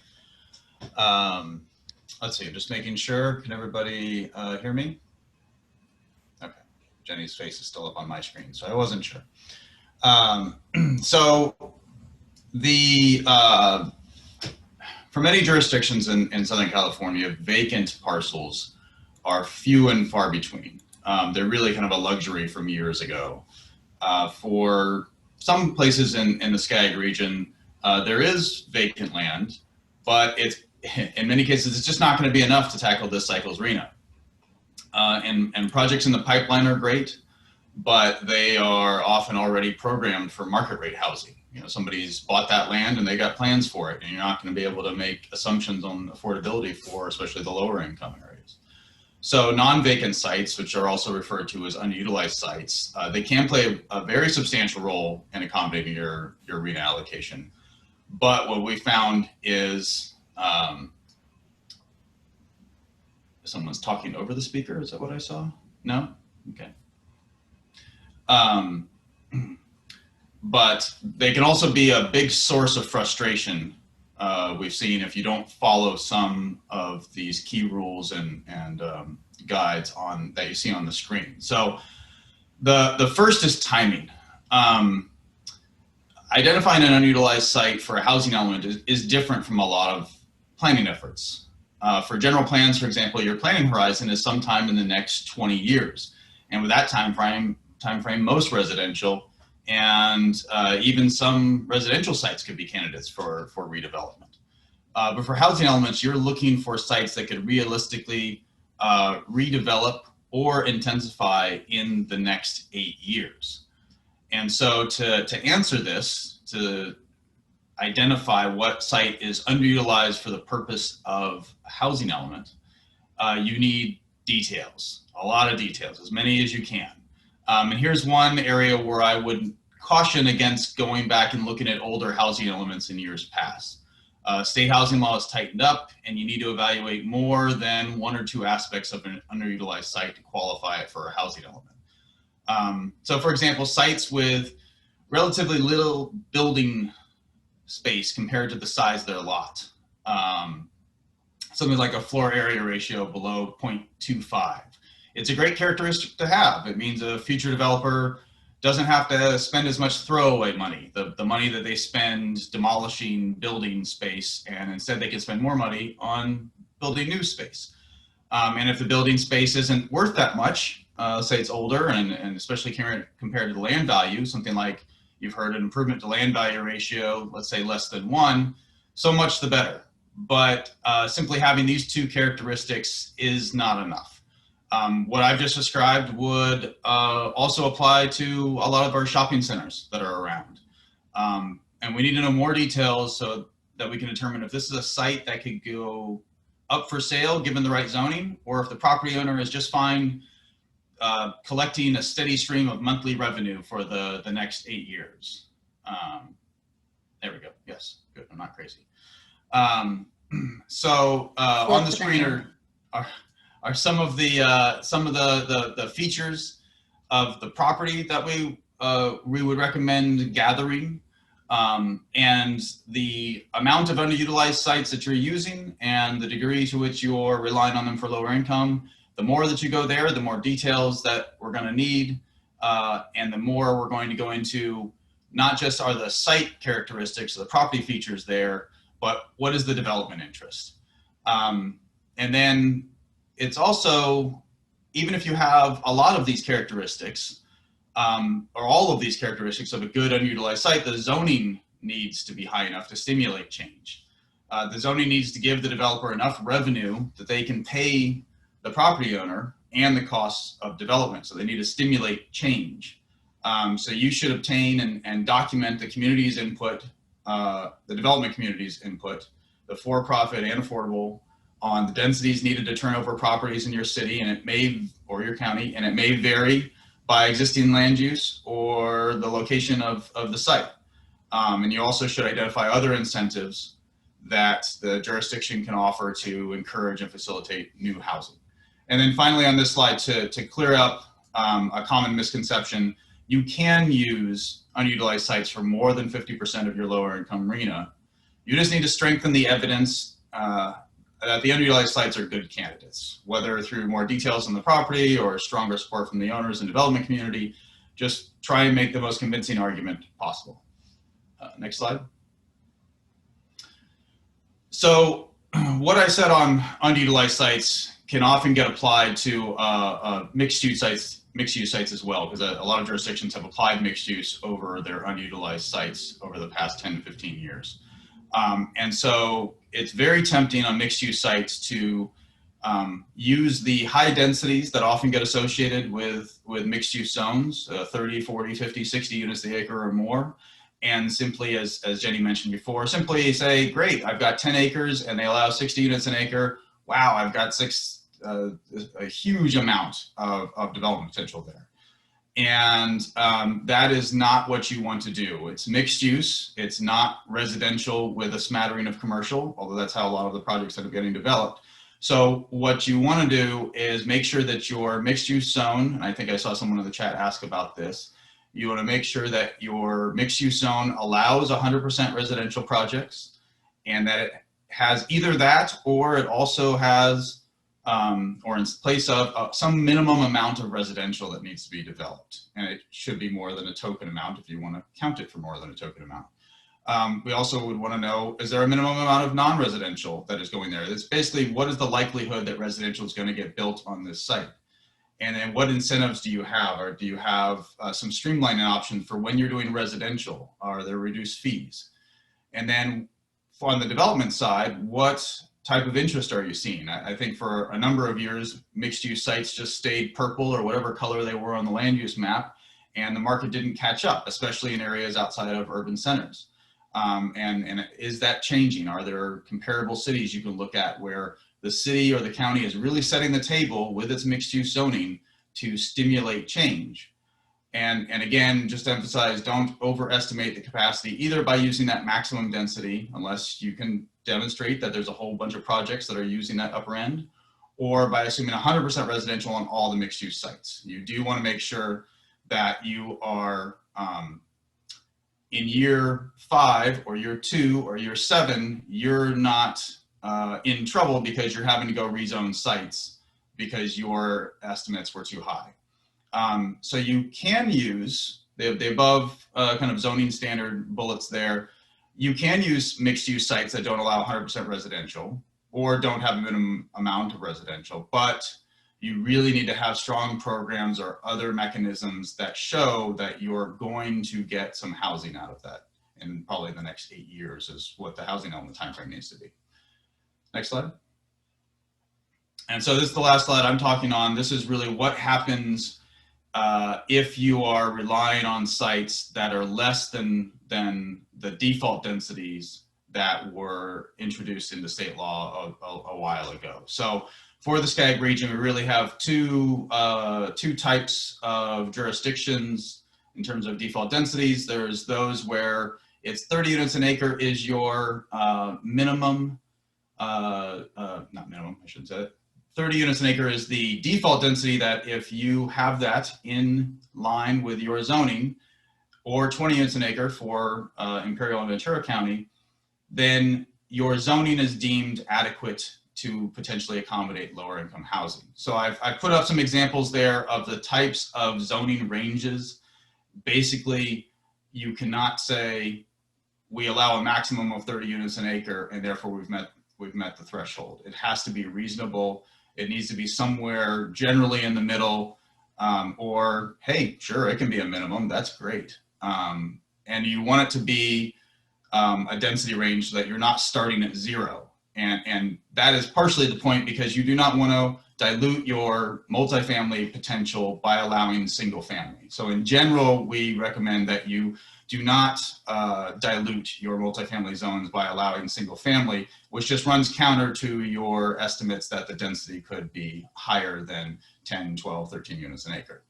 Let's see, just making sure. Can everybody hear me? Okay, Jenny's face is still up on my screen, so I wasn't sure. So for many jurisdictions in Southern California, vacant parcels are few and far between. They're really kind of a luxury from years ago. For some places in the SCAG region, there is vacant land, but in many cases, it's just not going to be enough to tackle this cycle's RENA. And projects in the pipeline are great, but they are often already programmed for market rate housing. You know, somebody's bought that land and they got plans for it, and you're not going to be able to make assumptions on affordability for especially the lower income areas. So non-vacant sites, which are also referred to as unutilized sites, they can play a very substantial role in accommodating your RENA allocation. But what we found is someone's talking over the speaker. Is that what I saw? No? Okay. But they can also be a big source of frustration. We've seen if you don't follow some of these key rules and guides that you see on the screen. So the first is timing. Identifying an unutilized site for a housing element is different from a lot of planning efforts. For general plans, for example, your planning horizon is sometime in the next 20 years. And with that time frame, most residential and even some residential sites could be candidates for redevelopment. But for housing elements, you're looking for sites that could realistically redevelop or intensify in the next 8 years. And so to answer this, to identify what site is underutilized for the purpose of a housing element, you need details, a lot of details, as many as you can. And here's one area where I would caution against going back and looking at older housing elements in years past. State housing law is tightened up, and you need to evaluate more than one or two aspects of an underutilized site to qualify it for a housing element. So for example, sites with relatively little building space compared to the size of their lot. Something like a floor area ratio below 0.25. it's a great characteristic to have. It means a future developer doesn't have to spend as much throwaway money, the money that they spend demolishing building space, and instead they can spend more money on building new space. And if the building space isn't worth that much, say it's older and especially compared to the land value, something like you've heard an improvement to land value ratio, let's say less than 1, so much the better. But simply having these two characteristics is not enough. What I've just described would also apply to a lot of our shopping centers that are around. And we need to know more details so that we can determine if this is a site that could go up for sale given the right zoning, or if the property owner is just fine collecting a steady stream of monthly revenue for the next 8 years. There we go. Yes, good. I'm not crazy. So on the screen are some of the features of the property that we would recommend gathering, and the amount of underutilized sites that you're using and the degree to which you're relying on them for lower income. The more that you go there, the more details that we're going to need, and the more we're going to go into not just are the site characteristics, the property features there, but what is the development interest? And then it's also, even if you have a lot of these characteristics, or all of these characteristics of a good unutilized site, the zoning needs to be high enough to stimulate change. The zoning needs to give the developer enough revenue that they can pay the property owner and the costs of development. So they need to stimulate change. So you should obtain and document the community's input, the development community's input, the for-profit and affordable, on the densities needed to turn over properties in your city, and it may, or your county, and it may vary by existing land use or the location of the site. And you also should identify other incentives that the jurisdiction can offer to encourage and facilitate new housing. And then finally on this slide, to clear up a common misconception, you can use unutilized sites for more than 50% of your lower income RHNA. You just need to strengthen the evidence that the unutilized sites are good candidates, whether through more details on the property or stronger support from the owners and development community. Just try and make the most convincing argument possible. Next slide. So what I said on unutilized sites can often get applied to mixed-use sites as well, because a lot of jurisdictions have applied mixed use over their unutilized sites over the past 10 to 15 years. And so it's very tempting on mixed use sites to use the high densities that often get associated with mixed use zones, 30, 40, 50, 60 units the acre or more. And simply, as Jenny mentioned before, simply say, great, I've got 10 acres and they allow 60 units an acre. Wow, I've got a huge amount of development potential there. And that is not what you want to do. It's mixed use. It's not residential with a smattering of commercial, although that's how a lot of the projects that are getting developed. So what you want to do is make sure that your mixed use zone, and I think I saw someone in the chat ask about this, you want to make sure that your mixed use zone allows 100% residential projects, and that it has either that, or it also has, or in place of some minimum amount of residential that needs to be developed. And it should be more than a token amount if you want to count it for more than a token amount. We also would want to know, is there a minimum amount of non-residential that is going there? It's basically, what is the likelihood that residential is going to get built on this site? And then what incentives do you have? Or do you have some streamlining options for when you're doing residential? Are there reduced fees? And then on the development side, what type of interest are you seeing? I think for a number of years, mixed use sites just stayed purple or whatever color they were on the land use map, and the market didn't catch up, especially in areas outside of urban centers. And is that changing? Are there comparable cities you can look at where the city or the county is really setting the table with its mixed use zoning to stimulate change? And again, just to emphasize, don't overestimate the capacity either by using that maximum density, unless you can demonstrate that there's a whole bunch of projects that are using that upper end, or by assuming 100% residential on all the mixed use sites. You do want to make sure that you are in year 5 or year 2 or year 7, you're not in trouble because you're having to go rezone sites because your estimates were too high. So you can use the above kind of zoning standard bullets there. You can use mixed use sites that don't allow 100% residential or don't have a minimum amount of residential, but you really need to have strong programs or other mechanisms that show that you're going to get some housing out of that. And probably the next 8 years is what the housing element timeframe needs to be. Next slide. And so this is the last slide I'm talking on. This is really what happens if you are relying on sites that are less than the default densities that were introduced into state law a while ago. So for the SCAG region, we really have two types of jurisdictions in terms of default densities. There's those where it's 30 units an acre is your minimum, not minimum, I shouldn't say it. 30 units an acre is the default density that if you have that in line with your zoning, or 20 units an acre for Imperial and Ventura County, then your zoning is deemed adequate to potentially accommodate lower income housing. So I've put up some examples there of the types of zoning ranges. Basically, you cannot say we allow a maximum of 30 units an acre and therefore we've met the threshold. It has to be reasonable. It needs to be somewhere generally in the middle, or hey, sure, it can be a minimum, that's great. And you want it to be a density range so that you're not starting at zero. And that is partially the point because you do not want to dilute your multifamily potential by allowing single family. So in general, we recommend that you do not dilute your multifamily zones by allowing single family, which just runs counter to your estimates that the density could be higher than 10, 12, 13 units an acre.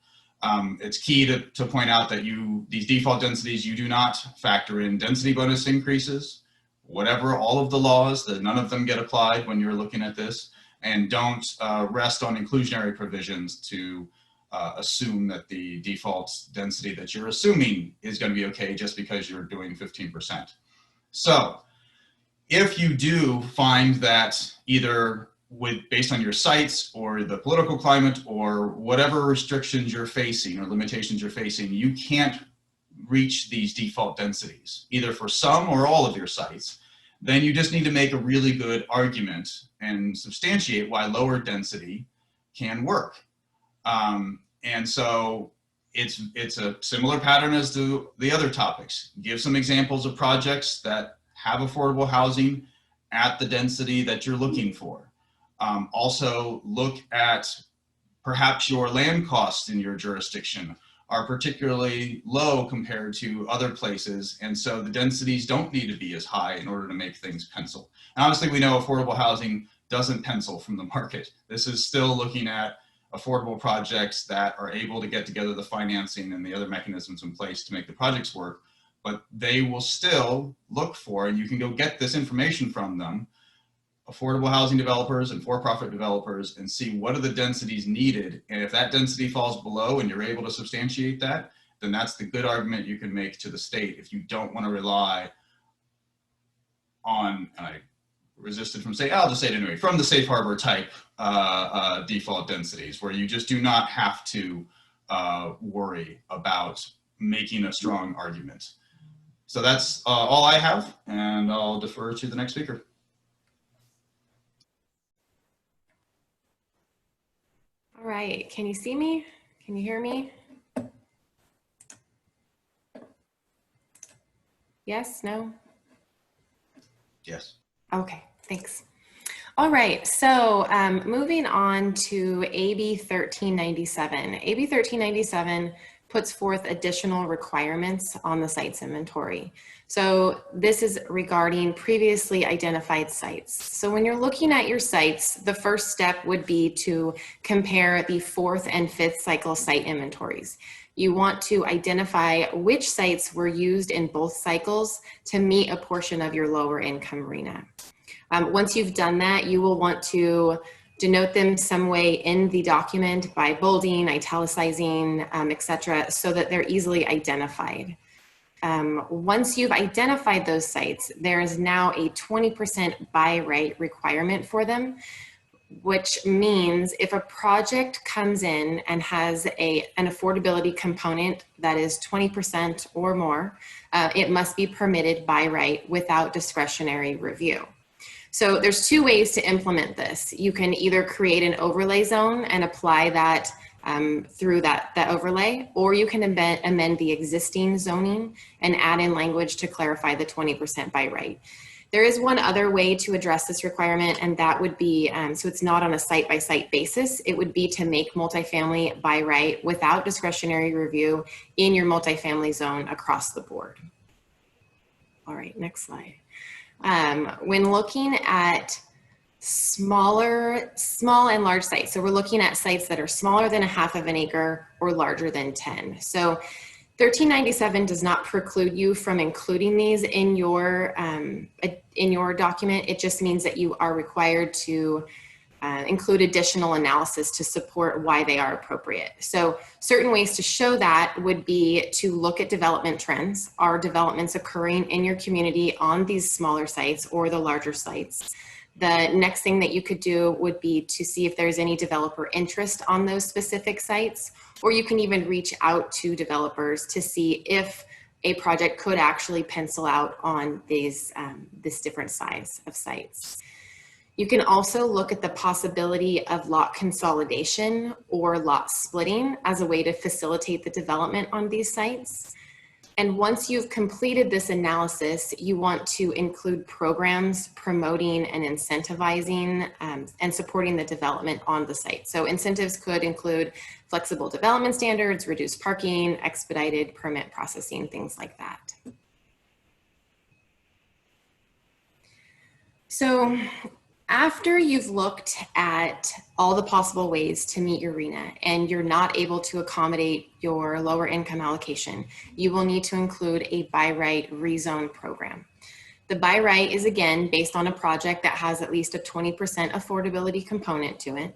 It's key to point out that these default densities, you do not factor in density bonus increases, whatever, all of the laws, that none of them get applied when you're looking at this, and don't rest on inclusionary provisions to assume that the default density that you're assuming is going to be okay just because you're doing 15%. So if you do find that either based on your sites or the political climate or whatever restrictions you're facing or limitations you're facing, you can't reach these default densities, either for some or all of your sites, then you just need to make a really good argument and substantiate why lower density can work. And so it's a similar pattern as to the other topics. Give some examples of projects that have affordable housing at the density that you're looking for. Also look at perhaps your land costs in your jurisdiction are particularly low compared to other places. And so the densities don't need to be as high in order to make things pencil. And obviously we know affordable housing doesn't pencil from the market. This is still looking at affordable projects that are able to get together the financing and the other mechanisms in place to make the projects work, but they will still look for, and you can go get this information from them, affordable housing developers and for-profit developers, and see what are the densities needed. And if that density falls below and you're able to substantiate that, then that's the good argument you can make to the state if you don't want to rely on, and I resisted from saying, I'll just say it anyway, from the safe harbor type default densities, where you just do not have to worry about making a strong argument. So that's all I have, and I'll defer to the next speaker. All right, can you see me? Can you hear me? Yes, no? Yes. Okay, thanks. All right, so moving on to AB 1397. AB 1397 puts forth additional requirements on the sites inventory. So this is regarding previously identified sites. So when you're looking at your sites, the first step would be to compare the 4th and 5th cycle site inventories. You want to identify which sites were used in both cycles to meet a portion of your lower income RHNA. Once you've done that, you will want to denote them some way in the document by bolding, italicizing, etc., so that they're easily identified. Once you've identified those sites, there is now a 20% buy right requirement for them. which means if a project comes in and has an affordability component that is 20% or more, it must be permitted by right without discretionary review. So there's two ways to implement this. You can either create an overlay zone and apply that through that overlay, or you can amend the existing zoning and add in language to clarify the 20% by right. There is one other way to address this requirement, and that would be, so it's not on a site-by-site basis, it would be to make multifamily by right without discretionary review in your multifamily zone across the board. All right, next slide. When looking at small and large sites, so we're looking at sites that are smaller than 1/2 of an acre or larger than 10. So 1397 does not preclude you from including these in your document. It just means that you are required to include additional analysis to support why they are appropriate. So certain ways to show that would be to look at development trends. Are developments occurring in your community on these smaller sites or the larger sites? The next thing that you could do would be to see if there's any developer interest on those specific sites, or you can even reach out to developers to see if a project could actually pencil out on this different size of sites. You can also look at the possibility of lot consolidation or lot splitting as a way to facilitate the development on these sites. And once you've completed this analysis, you want to include programs promoting and incentivizing and supporting the development on the site. So incentives could include flexible development standards, reduced parking, expedited permit processing, things like that. So after you've looked at all the possible ways to meet your RHNA and you're not able to accommodate your lower income allocation, you will need to include a by right rezone program. The by right is again based on a project that has at least a 20% affordability component to it.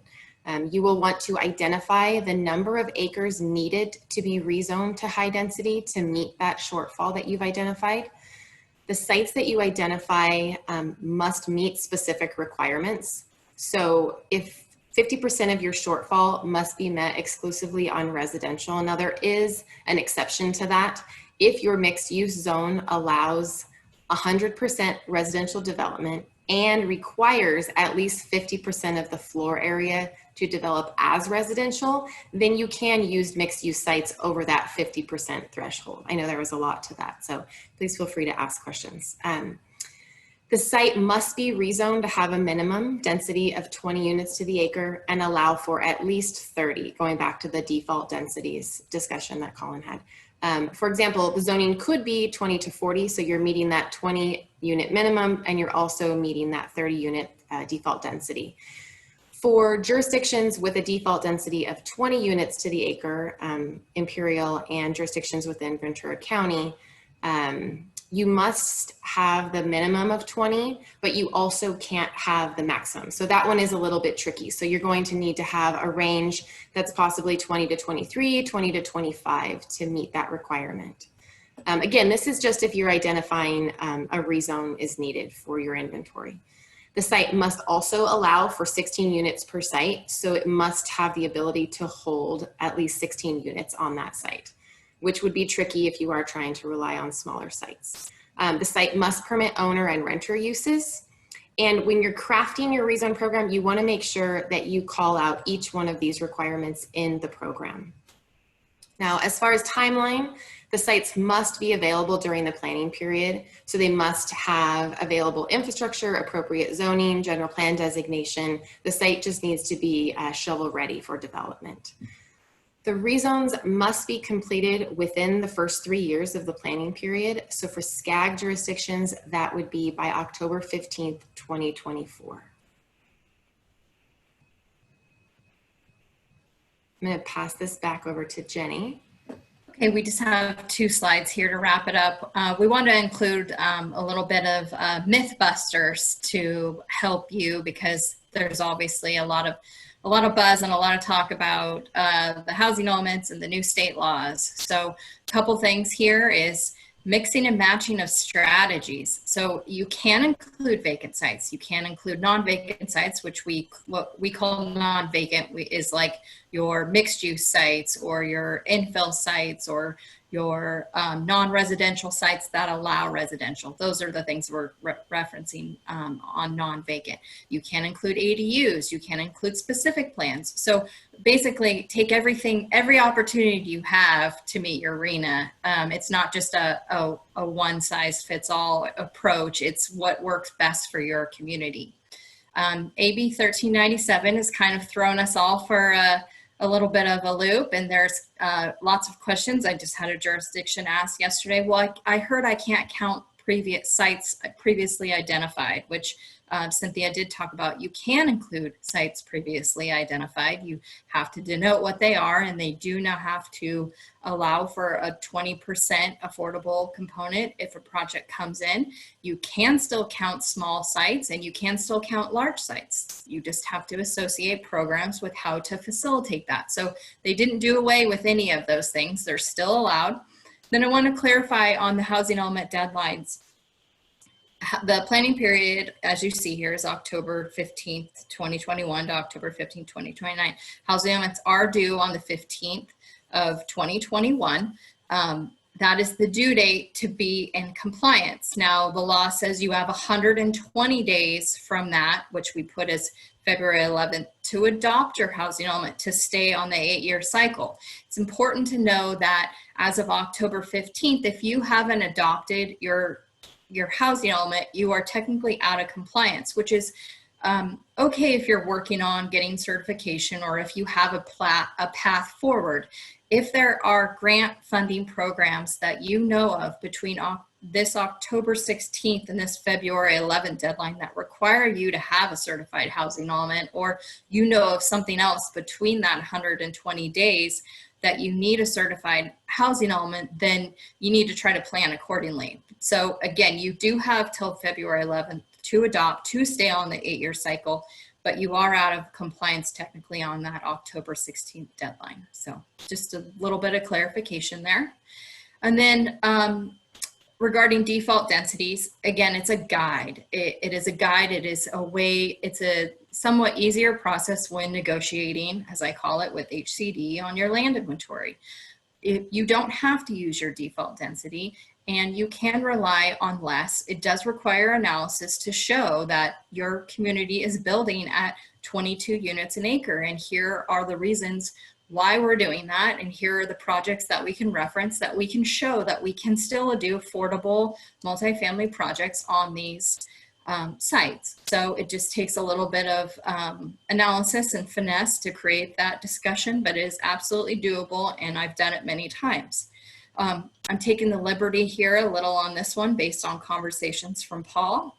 You will want to identify the number of acres needed to be rezoned to high density to meet that shortfall that you've identified. The sites that you identify must meet specific requirements. So if 50% of your shortfall must be met exclusively on residential, now there is an exception to that. If your mixed use zone allows 100% residential development and requires at least 50% of the floor area to develop as residential, then you can use mixed use sites over that 50% threshold. I know there was a lot to that, so please feel free to ask questions. The site must be rezoned to have a minimum density of 20 units to the acre and allow for at least 30, going back to the default densities discussion that Colin had. For example, the zoning could be 20 to 40, so you're meeting that 20 unit minimum and you're also meeting that 30 unit default density. For jurisdictions with a default density of 20 units to the acre, Imperial, and jurisdictions within Ventura County, you must have the minimum of 20, but you also can't have the maximum. So that one is a little bit tricky. So you're going to need to have a range that's possibly 20 to 23, 20 to 25 to meet that requirement. Again, this is just if you're identifying a rezone is needed for your inventory. The site must also allow for 16 units per site, so it must have the ability to hold at least 16 units on that site, which would be tricky if you are trying to rely on smaller sites. The site must permit owner and renter uses. And when you're crafting your rezone program, you want to make sure that you call out each one of these requirements in the program. Now, as far as timeline, the sites must be available during the planning period. So they must have available infrastructure, appropriate zoning, general plan designation. The site just needs to be shovel ready for development. The rezones must be completed within the first 3 years of the planning period. So for SCAG jurisdictions, that would be by October 15th, 2024. I'm going to pass this back over to Jenny. Okay, we just have 2 slides here to wrap it up. We want to include a little bit of Mythbusters to help you, because there's obviously a lot of buzz and a lot of talk about the housing elements and the new state laws. So a couple things here is mixing and matching of strategies. So you can include vacant sites. You can include non-vacant sites, which what we call non-vacant is like your mixed use sites or your infill sites or your non-residential sites that allow residential. Those are the things we're referencing on non-vacant. You can include ADUs. You can include specific plans. So basically take every opportunity you have to meet your RHNA. It's not just a one size fits all approach. It's what works best for your community. AB 1397 has kind of thrown us all for a little bit of a loop, and there's lots of questions. I just had a jurisdiction ask yesterday, well, I heard I can't count previous sites previously identified, which Cynthia did talk about. You can include sites previously identified. You have to denote what they are, and they do now have to allow for a 20% affordable component if a project comes in. You can still count small sites, and you can still count large sites. You just have to associate programs with how to facilitate that. So they didn't do away with any of those things. They're still allowed. Then I want to clarify on the housing element deadlines. The planning period, as you see here, is October 15th, 2021 to October 15th, 2029. Housing elements are due on the 15th of 2021. That is the due date to be in compliance. Now, the law says you have 120 days from that, which we put as February 11th, to adopt your housing element to stay on the 8-year cycle. It's important to know that as of October 15th, if you haven't adopted your housing element, you are technically out of compliance, which is okay if you're working on getting certification or if you have a path forward. If there are grant funding programs that you know of between this October 16th and this February 11th deadline that require you to have a certified housing element, or you know of something else between that 120 days that you need a certified housing element, then you need to try to plan accordingly. So again, you do have till February 11th to adopt, to stay on the 8-year cycle, but you are out of compliance technically on that October 16th deadline. So just a little bit of clarification there. And then regarding default densities, again, it's a guide. It is a guide. It is a way, it's a somewhat easier process when negotiating, as I call it, with HCD on your land inventory. You don't have to use your default density, and you can rely on less. It does require analysis to show that your community is building at 22 units an acre, and here are the reasons why we're doing that, and here are the projects that we can reference, that we can show that we can still do affordable multifamily projects on these sites. So it just takes a little bit of analysis and finesse to create that discussion, but it is absolutely doable, and I've done it many times. I'm taking the liberty here a little on this one based on conversations from Paul,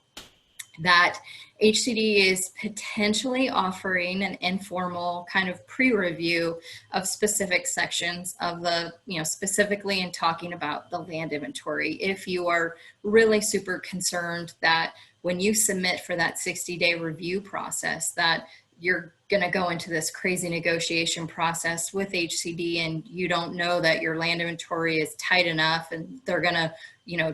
that HCD is potentially offering an informal kind of pre-review of specific sections of the, specifically in talking about the land inventory. If you are really super concerned that when you submit for that 60-day review process, that you're going to go into this crazy negotiation process with HCD and you don't know that your land inventory is tight enough and they're going to,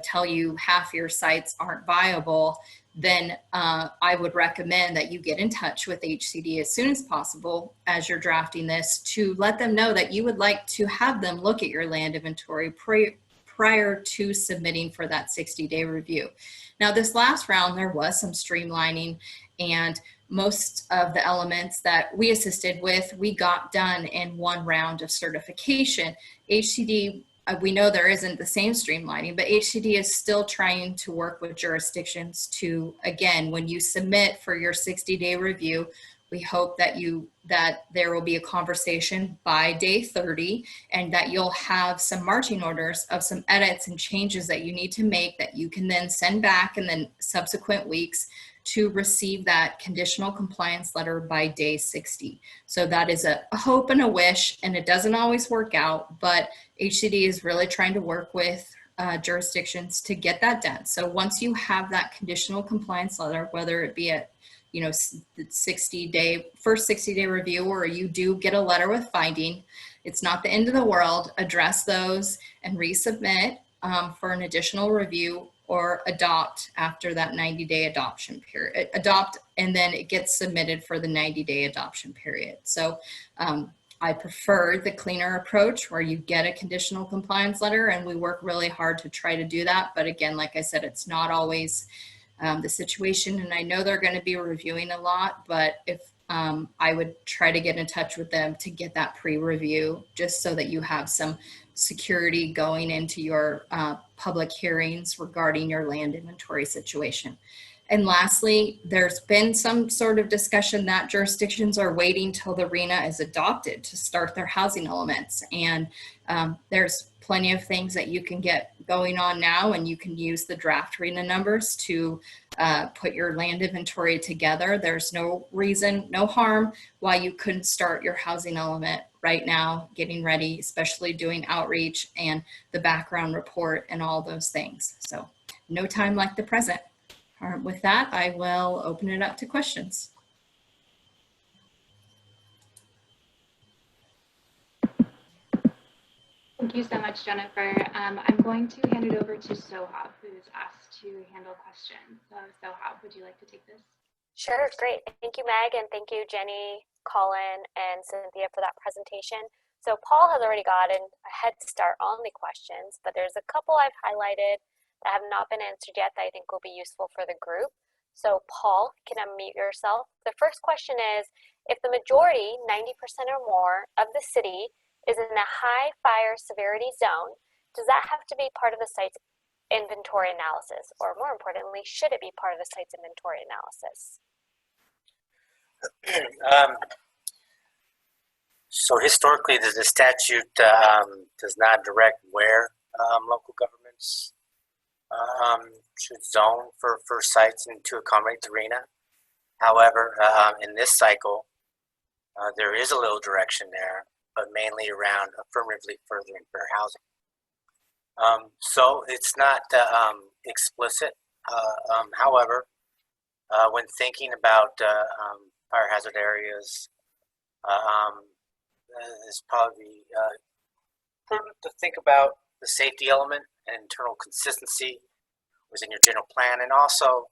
tell you half your sites aren't viable, then I would recommend that you get in touch with HCD as soon as possible as you're drafting this to let them know that you would like to have them look at your land inventory prior to submitting for that 60-day review. Now, this last round, there was some streamlining, and most of the elements that we assisted with, we got done in one round of certification. HCD, we know there isn't the same streamlining, but HCD is still trying to work with jurisdictions to, again, when you submit for your 60-day review, we hope that there will be a conversation by day 30 and that you'll have some marching orders of some edits and changes that you need to make that you can then send back in the subsequent weeks to receive that conditional compliance letter by day 60. So that is a hope and a wish, and it doesn't always work out, but HCD is really trying to work with jurisdictions to get that done. So once you have that conditional compliance letter, whether it be at the 60-day, first 60-day review, or you do get a letter with finding, it's not the end of the world. Address those and resubmit. for an additional review or adopt after that 90-day adoption period. Adopt, and then it gets submitted for the 90-day adoption period. So I prefer the cleaner approach where you get a conditional compliance letter, and we work really hard to try to do that. But again, like I said, it's not always the situation, and I know they're going to be reviewing a lot, but if I would try to get in touch with them to get that pre-review, just so that you have some security going into your public hearings regarding your land inventory situation. And lastly, there's been some sort of discussion that jurisdictions are waiting till the RHNA is adopted to start their housing elements. And there's plenty of things that you can get going on now, and you can use the draft RHNA numbers to put your land inventory together. There's no reason, no harm why you couldn't start your housing element right now, getting ready, especially doing outreach and the background report and all those things. So no time like the present. With that, I will open it up to questions. Thank you so much, Jennifer. I'm going to hand it over to Sohab, who's asked to handle questions. So Sohab, would you like to take this? Sure, great. Thank you, Meg, and thank you, Jenny, Colin, and Cynthia for that presentation. So Paul has already gotten a head start on the questions, but there's a couple I've highlighted that have not been answered yet that I think will be useful for the group. So Paul, can unmute yourself. The first question is, if the majority, 90% or more, of the city is in a high fire severity zone, does that have to be part of the site's inventory analysis? Or more importantly, should it be part of the site's inventory analysis? So historically, the statute does not direct where local governments should zone for sites and to accommodate the RHNA. However, in this cycle, there is a little direction there, but mainly around affirmatively furthering fair housing. So it's not explicit. However, when thinking about fire hazard areas, it's probably prudent to think about the safety element and internal consistency within your general plan, and also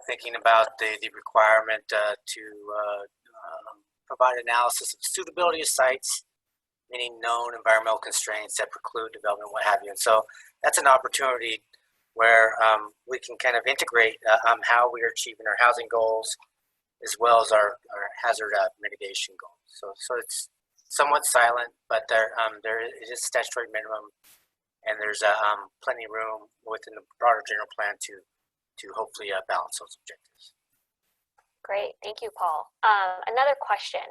thinking about the requirement to provide analysis of suitability of sites, meaning known environmental constraints that preclude development, what have you. And so that's an opportunity where we can kind of integrate how we are achieving our housing goals as well as our hazard mitigation goals. So it's somewhat silent, but there it is statutory minimum, and there's plenty of room within the broader general plan to hopefully balance those objectives. Great, thank you, Paul. Another question.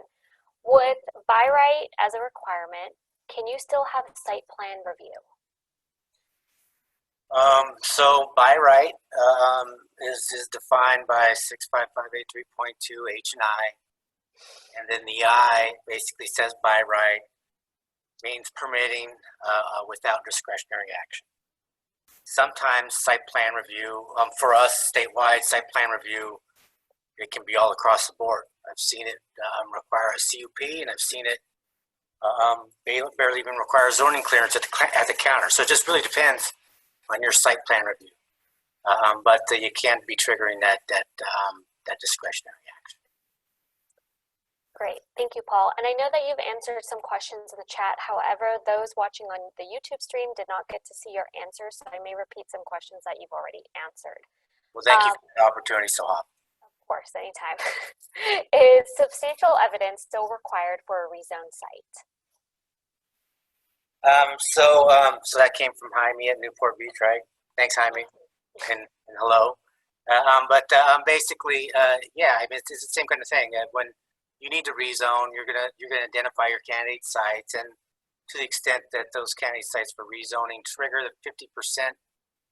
With by right as a requirement, can you still have site plan review? So by right is defined by 65583.2 H and I, and then the I basically says by right means permitting without discretionary action. Sometimes site plan review, for us statewide site plan review, it can be all across the board. I've seen it require a CUP, and I've seen it barely even require zoning clearance at the counter. So it just really depends on your site plan review. But you can't be triggering that discretionary action. Great, thank you, Paul. And I know that you've answered some questions in the chat. However, those watching on the YouTube stream did not get to see your answers, so I may repeat some questions that you've already answered. Well, thank you for the opportunity, Sohab. Of course, anytime. Is substantial evidence still required for a rezone site? So that came from Jaime at Newport Beach, right? Thanks, Jaime, and hello. Basically, yeah, I mean, it's the same kind of thing. When you need to rezone, you're gonna identify your candidate sites, and to the extent that those candidate sites for rezoning trigger the 50%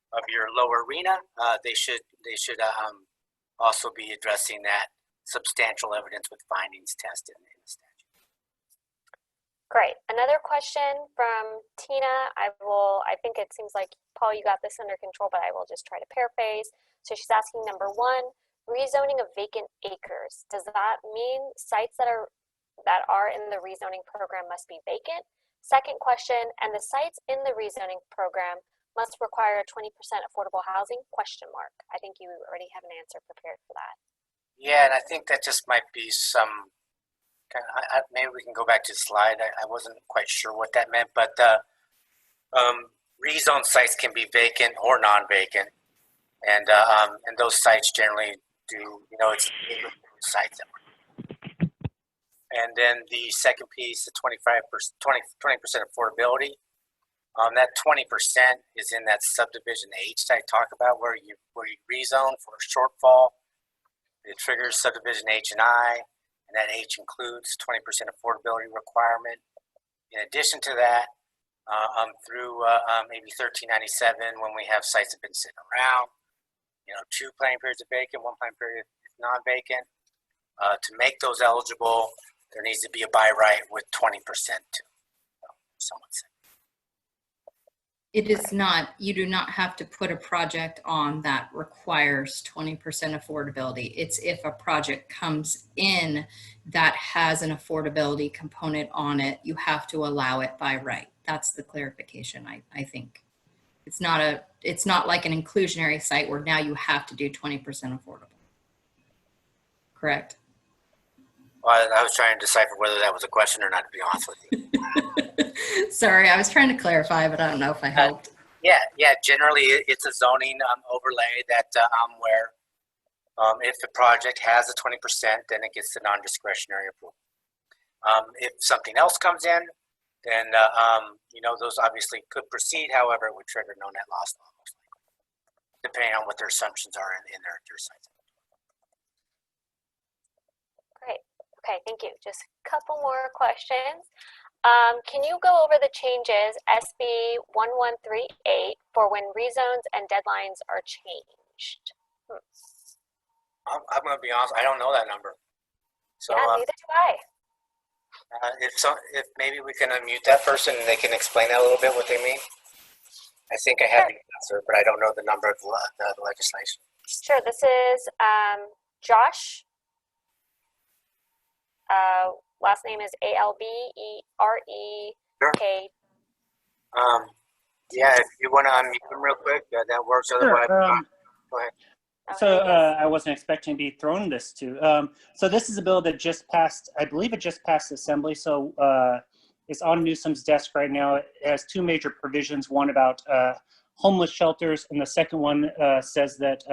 of your lower RHNA, they should also be addressing that substantial evidence with findings test in the statute. Great. Another question from Tina. I think it seems like, Paul, you got this under control, but I will just try to paraphrase. So she's asking, number one, rezoning of vacant acres. Does that mean sites that are in the rezoning program must be vacant? Second question, and the sites in the rezoning program must require 20% affordable housing? Question mark. I think you already have an answer prepared for that. Yeah, and I think that just might be some kind of, maybe we can go back to the slide. I wasn't quite sure what that meant, but rezone sites can be vacant or non-vacant, and those sites generally do, you know, it's sites. And then the second piece, the 20% affordability. That 20% is in that subdivision H that I talk about, where you rezone for a shortfall. It triggers subdivision H and I, and that H includes 20% affordability requirement. In addition to that, through maybe 1397, when we have sites that have been sitting around, you know, 2 planning periods are vacant, 1 planning period is non-vacant. To make those eligible, there needs to be a by right with 20% too. Someone said. It is not, you do not have to put a project on that requires 20% affordability. It's if a project comes in that has an affordability component on it, you have to allow it by right. That's the clarification, I think. It's not like an inclusionary site where now you have to do 20% affordable. Correct? Well, I was trying to decipher whether that was a question or not, to be honest with you. Sorry, I was trying to clarify, but I don't know if I helped. Yeah. Generally, it's a zoning overlay that where if the project has a 20%, then it gets the non-discretionary approval. If something else comes in, then you know, those obviously could proceed. However, it would trigger no net loss law, most likely, depending on what their assumptions are in their sites. Great. Okay, thank you. Just a couple more questions. Can you go over the changes SB 1138 for when rezones and deadlines are changed? I'm going to be honest, I don't know that number. So yeah, neither do I. If maybe we can unmute that person and they can explain that a little bit what they mean. I think I have the answer, but I don't know the number of the legislation. Sure. This is Josh. Last name is ALBEREK. Sure. Yeah, if you want to unmute them real quick, that works. Otherwise, go ahead. So I wasn't expecting to be thrown this to. So this is a bill that just passed, I believe it just passed Assembly. So it's on Newsom's desk right now. It has 2 major provisions, one about homeless shelters, and the second one says that,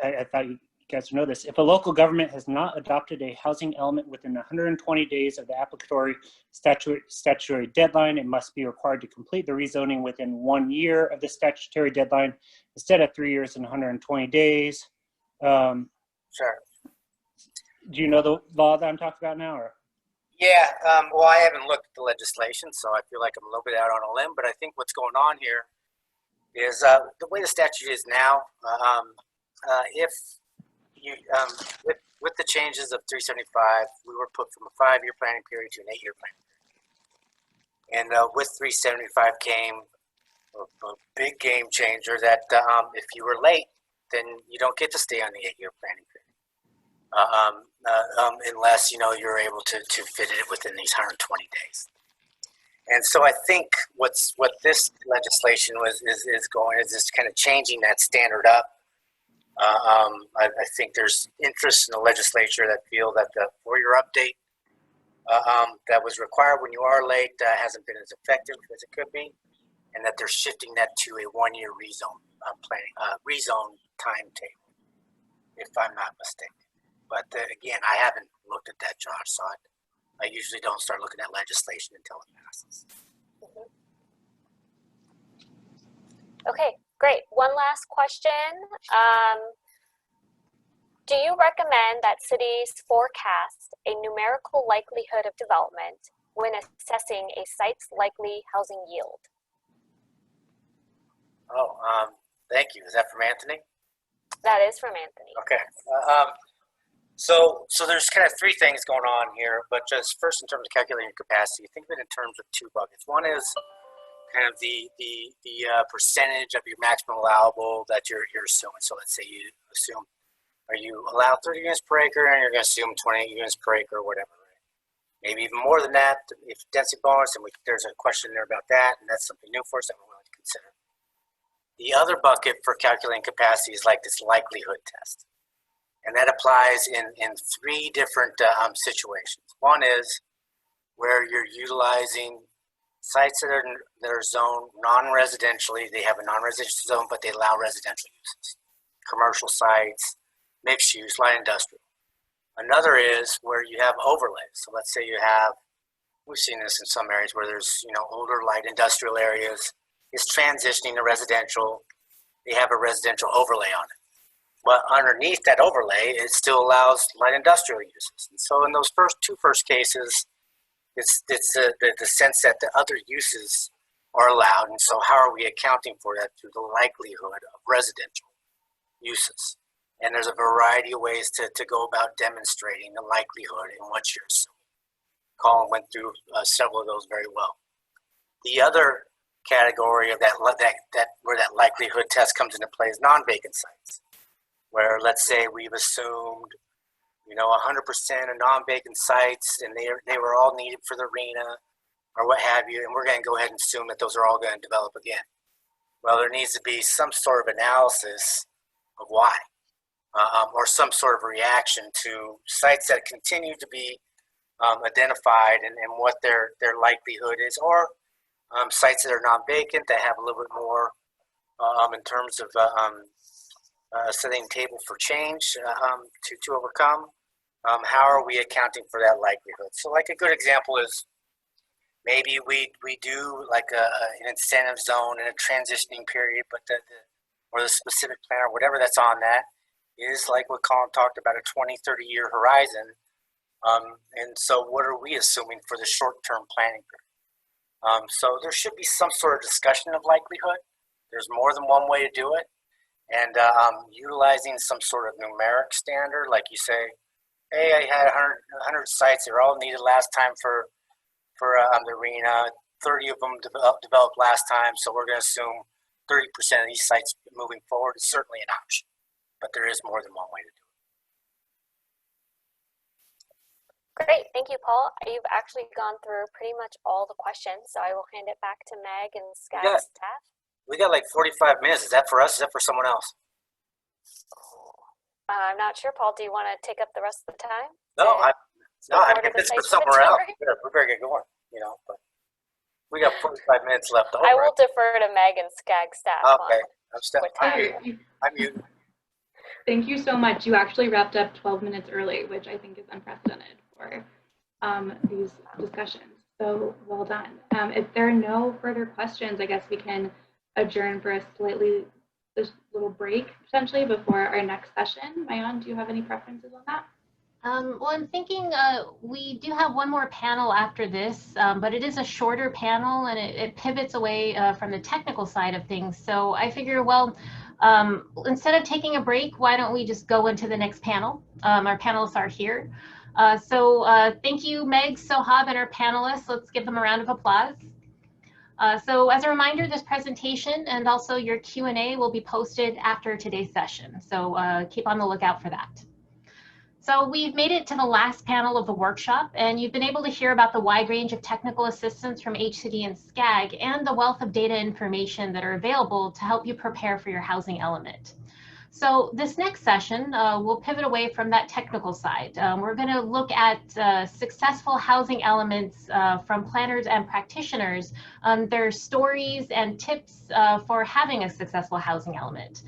I thought you guys would know this, if a local government has not adopted a housing element within 120 days of the applicatory statutory deadline, it must be required to complete the rezoning within 1 year of the statutory deadline instead of 3 years and 120 days. Sure. Do you know the law that I'm talking about now? Or? Yeah, well, I haven't looked at the legislation, so I feel like I'm a little bit out on a limb, but I think what's going on here is the way the statute is now, if you, with the changes of 375, we were put from a 5-year planning period to an 8-year planning period. And with 375 came a big game changer that if you were late, then you don't get to stay on the 8-year planning period. Unless, you know, you're able to fit it within these 120 days. And so I think what this legislation is going is just kind of changing that standard up. I think there's interest in the legislature that feel that the 4-year update that was required when you are late hasn't been as effective as it could be, and that they're shifting that to a 1-year rezone rezone timetable, if I'm not mistaken. But again, I haven't looked at that, Josh, so I usually don't start looking at legislation until it passes. Okay, great. One last question. Do you recommend that cities forecast a numerical likelihood of development when assessing a site's likely housing yield? Oh, thank you. Is that from Anthony? That is from Anthony. Okay. So there's kind of 3 things going on here, but just first in terms of calculating capacity, think of it in terms of 2 buckets. One is kind of the percentage of your maximum allowable that you're assuming. So let's say you assume, are you allowed 30 units per acre and you're going to assume 20 units per acre or whatever, right? Maybe even more than that if density bonus, and there's a question there about that, and that's something new for us that we're willing to consider. The other bucket for calculating capacity is like this likelihood test. And that applies in three different situations. One is where you're utilizing sites that are zoned non-residentially. They have a non-residential zone, but they allow residential uses. Commercial sites, mixed use, light industrial. Another is where you have overlays. So let's say you have, we've seen this in some areas where there's, older light industrial areas. It's transitioning to residential. They have a residential overlay on it. But underneath that overlay, it still allows light industrial uses. And so in those two first cases, it's the sense that the other uses are allowed. And so how are we accounting for that through the likelihood of residential uses? And there's a variety of ways to go about demonstrating the likelihood in what you're assuming. Colin went through several of those very well. The other category of that where that likelihood test comes into play is non-vacant sites, where let's say we've assumed 100% of non-vacant sites and they were all needed for the arena or what have you, and we're going to go ahead and assume that those are all going to develop again. Well, there needs to be some sort of analysis of why, or some sort of reaction to sites that continue to be identified and what their likelihood is, or sites that are non-vacant that have a little bit more in terms of setting table for change to overcome. How are we accounting for that likelihood? So like a good example is maybe we do like an incentive zone in a transitioning period, but the specific plan or whatever that's on that is like what Colin talked about, a 20, 30-year horizon. And so what are we assuming for the short-term planning period? So there should be some sort of discussion of likelihood. There's more than one way to do it. And utilizing some sort of numeric standard, like you say, hey, I had 100 sites. They were all needed last time for the arena. 30 of them developed last time, so we're going to assume 30% of these sites moving forward is certainly an option. But there is more than one way to do it. Great, thank you, Paul. You've actually gone through pretty much all the questions, so I will hand it back to Meg and SCAG staff. We got like 45 minutes. Is that for us? Is that for someone else? I'm not sure, Paul. Do you want to take up the rest of the time? No, if it's for somewhere else, we're very good going, but we got 45 minutes left over. I will defer to Meg and SCAG staff. Okay, I'm muted. Thank you so much. You actually wrapped up 12 minutes early, which I think is unprecedented for these discussions. So well done. If there are no further questions, I guess we can adjourn for a little break potentially before our next session. Mayan, do you have any preferences on that? Well, I'm thinking we do have one more panel after this, but it is a shorter panel and it pivots away from the technical side of things. So I figure, well, instead of taking a break, why don't we just go into the next panel? Our panelists are here. So thank you, Meg, Sohab, and our panelists. Let's give them a round of applause. So as a reminder, this presentation and also your Q&A will be posted after today's session. So keep on the lookout for that. So we've made it to the last panel of the workshop, and you've been able to hear about the wide range of technical assistance from HCD and SCAG and the wealth of data information that are available to help you prepare for your housing element. So this next session, we'll pivot away from that technical side. We're going to look at successful housing elements from planners and practitioners, their stories and tips for having a successful housing element.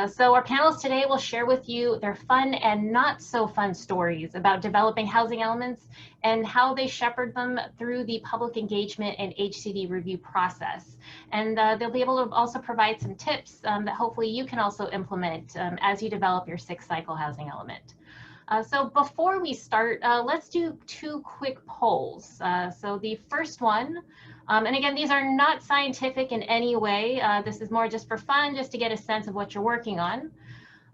So our panelists today will share with you their fun and not so fun stories about developing housing elements and how they shepherd them through the public engagement and HCD review process. And they'll be able to also provide some tips that hopefully you can also implement as you develop your 6-cycle housing element. So before we start, let's do 2 quick polls. So the first one, and again, these are not scientific in any way. This is more just for fun, just to get a sense of what you're working on.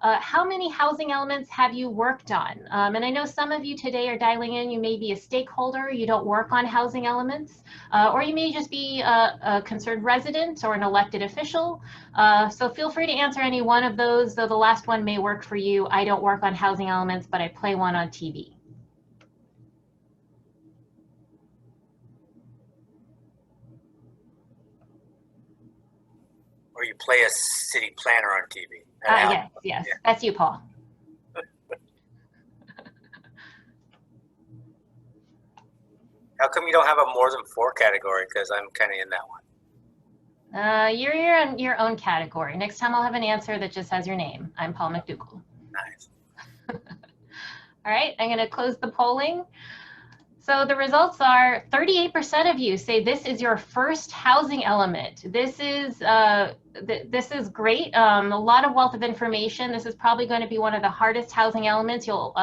How many housing elements have you worked on? And I know some of you today are dialing in. You may be a stakeholder, you don't work on housing elements, or you may just be a concerned resident or an elected official. So feel free to answer any one of those, though the last one may work for you. I don't work on housing elements, but I play one on TV. Or where you play a city planner on TV. Yes, yes, Yeah. that's you, Paul. How come you don't have a more than 4 category? Because I'm kind of in that one. You're in your own category. Next time I'll have an answer that just has your name. I'm Paul McDougall. Nice. All right, I'm going to close the polling. So the results are 38% of you say this is your first housing element. This is great. A lot of wealth of information. This is probably going to be one of the hardest housing elements you'll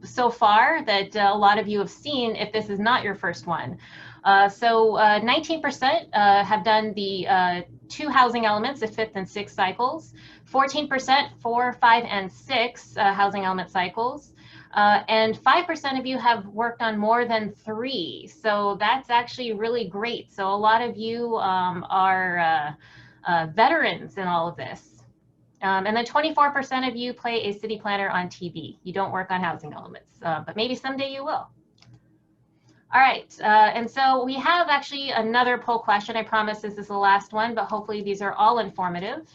so far that a lot of you have seen if this is not your first one. So 19% have done the 2 housing elements, the 5th and 6th cycles. 14% 4, 5, and 6 housing element cycles. And 5% of you have worked on more than 3. So that's actually really great. So a lot of you are veterans in all of this. And then 24% of you play a city planner on TV. You don't work on housing elements, but maybe someday you will. All right, and so we have actually another poll question. I promise this is the last one, but hopefully these are all informative.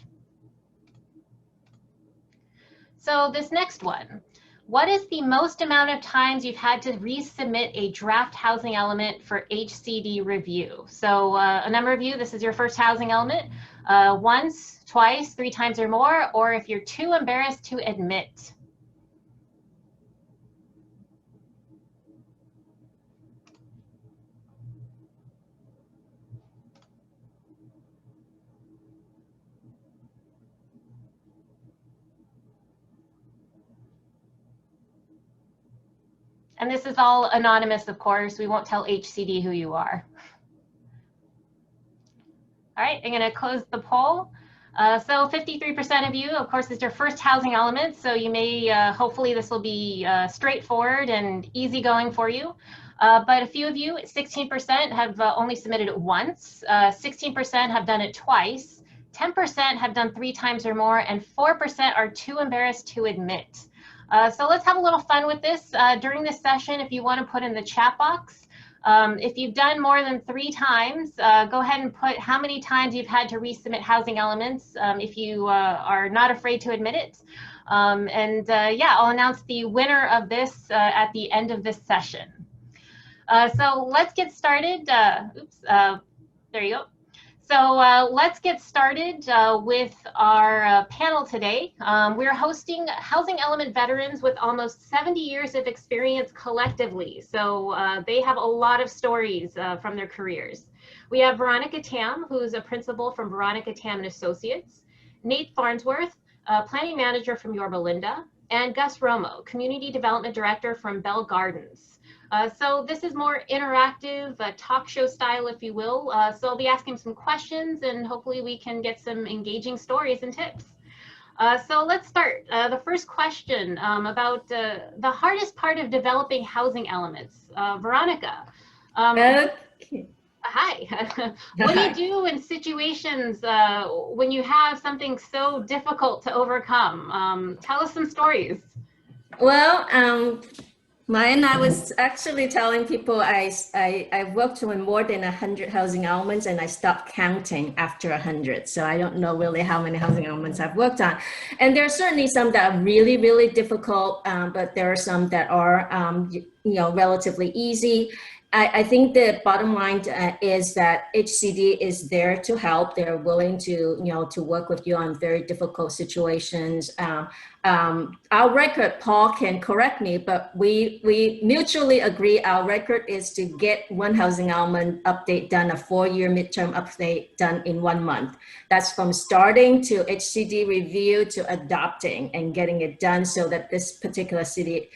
So this next one. What is the most amount of times you've had to resubmit a draft housing element for HCD review? So a number of you, this is your first housing element, once, twice, 3 times or more, or if you're too embarrassed to admit. And this is all anonymous, of course. We won't tell HCD who you are. All right, I'm going to close the poll. So 53% of you, of course, is your first housing element. So you may, hopefully this will be straightforward and easygoing for you. But a few of you, 16% have only submitted it once. 16% have done it twice. 10% have done 3 times or more, and 4% are too embarrassed to admit. So let's have a little fun with this. During this session, if you want to put in the chat box, if you've done more than 3 times, go ahead and put how many times you've had to resubmit housing elements if you are not afraid to admit it. Yeah, I'll announce the winner of this at the end of this session. So let's get started. There you go. So let's get started with our panel today. We're hosting housing element veterans with almost 70 years of experience collectively. So they have a lot of stories from their careers. We have Veronica Tam, who's a principal from Veronica Tam and Associates, Nate Farnsworth, planning manager from Yorba Linda, and Gus Romo, community development director from Bell Gardens. So this is more interactive, talk show style, if you will. So I'll be asking some questions and hopefully we can get some engaging stories and tips. So let's start. The first question about the hardest part of developing housing elements. Veronica. Okay. Hi. What do you do in situations when you have something so difficult to overcome? Tell us some stories. Well, Mine, I was actually telling people I worked on more than 100 housing elements and I stopped counting after 100. So I don't know really how many housing elements I've worked on. And there are certainly some that are really, really difficult, but there are some that are, relatively easy. I think the bottom line is that HCD is there to help. They're willing to, to work with you on very difficult situations. Our record, Paul can correct me, but we mutually agree our record is to get one housing element update done, a 4-year midterm update done in 1 month. That's from starting to HCD review to adopting and getting it done so that this particular city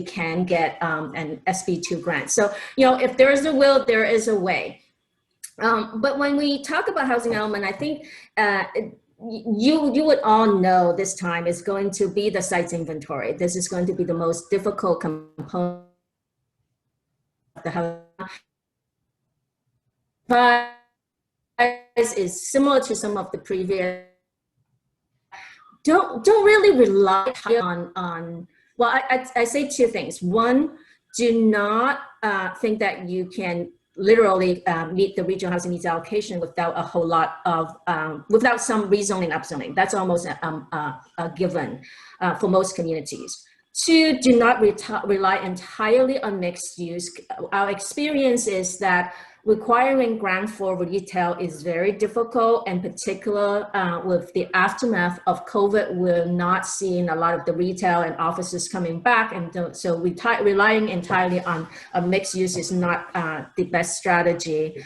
can get an SB2 grant. So, if there is a will, there is a way. But when we talk about housing element, I think you would all know this time is going to be the sites inventory. This is going to be the most difficult component of the housing. Is similar to some of the previous. Don't really rely on well, I say 2 things. One, do not think that you can literally meet the regional housing needs allocation without a whole lot of, without some rezoning, upzoning. That's almost a given for most communities. Two, do not rely entirely on mixed use. Our experience is that requiring ground floor retail is very difficult, and particular with the aftermath of COVID, we're not seeing a lot of the retail and offices coming back, and so relying entirely on a mixed use is not the best strategy.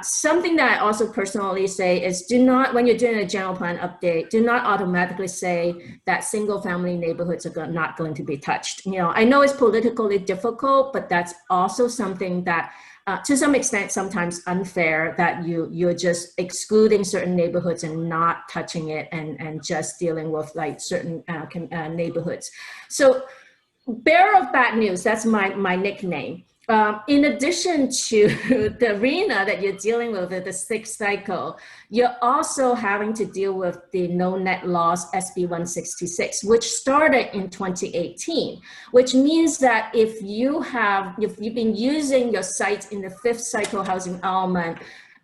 Something that I also personally say is do not, when you're doing a general plan update, do not automatically say that single family neighborhoods are not going to be touched. You know, I know it's politically difficult, but that's also something that to some extent, sometimes unfair, that you're just excluding certain neighborhoods and not touching it, and just dealing with like certain neighborhoods. So bearer of bad news, that's my nickname. In addition to the RHNA that you're dealing with the sixth cycle, you're also having to deal with the no net loss SB 166, which started in 2018, which means that if you've been using your sites in the fifth cycle housing element,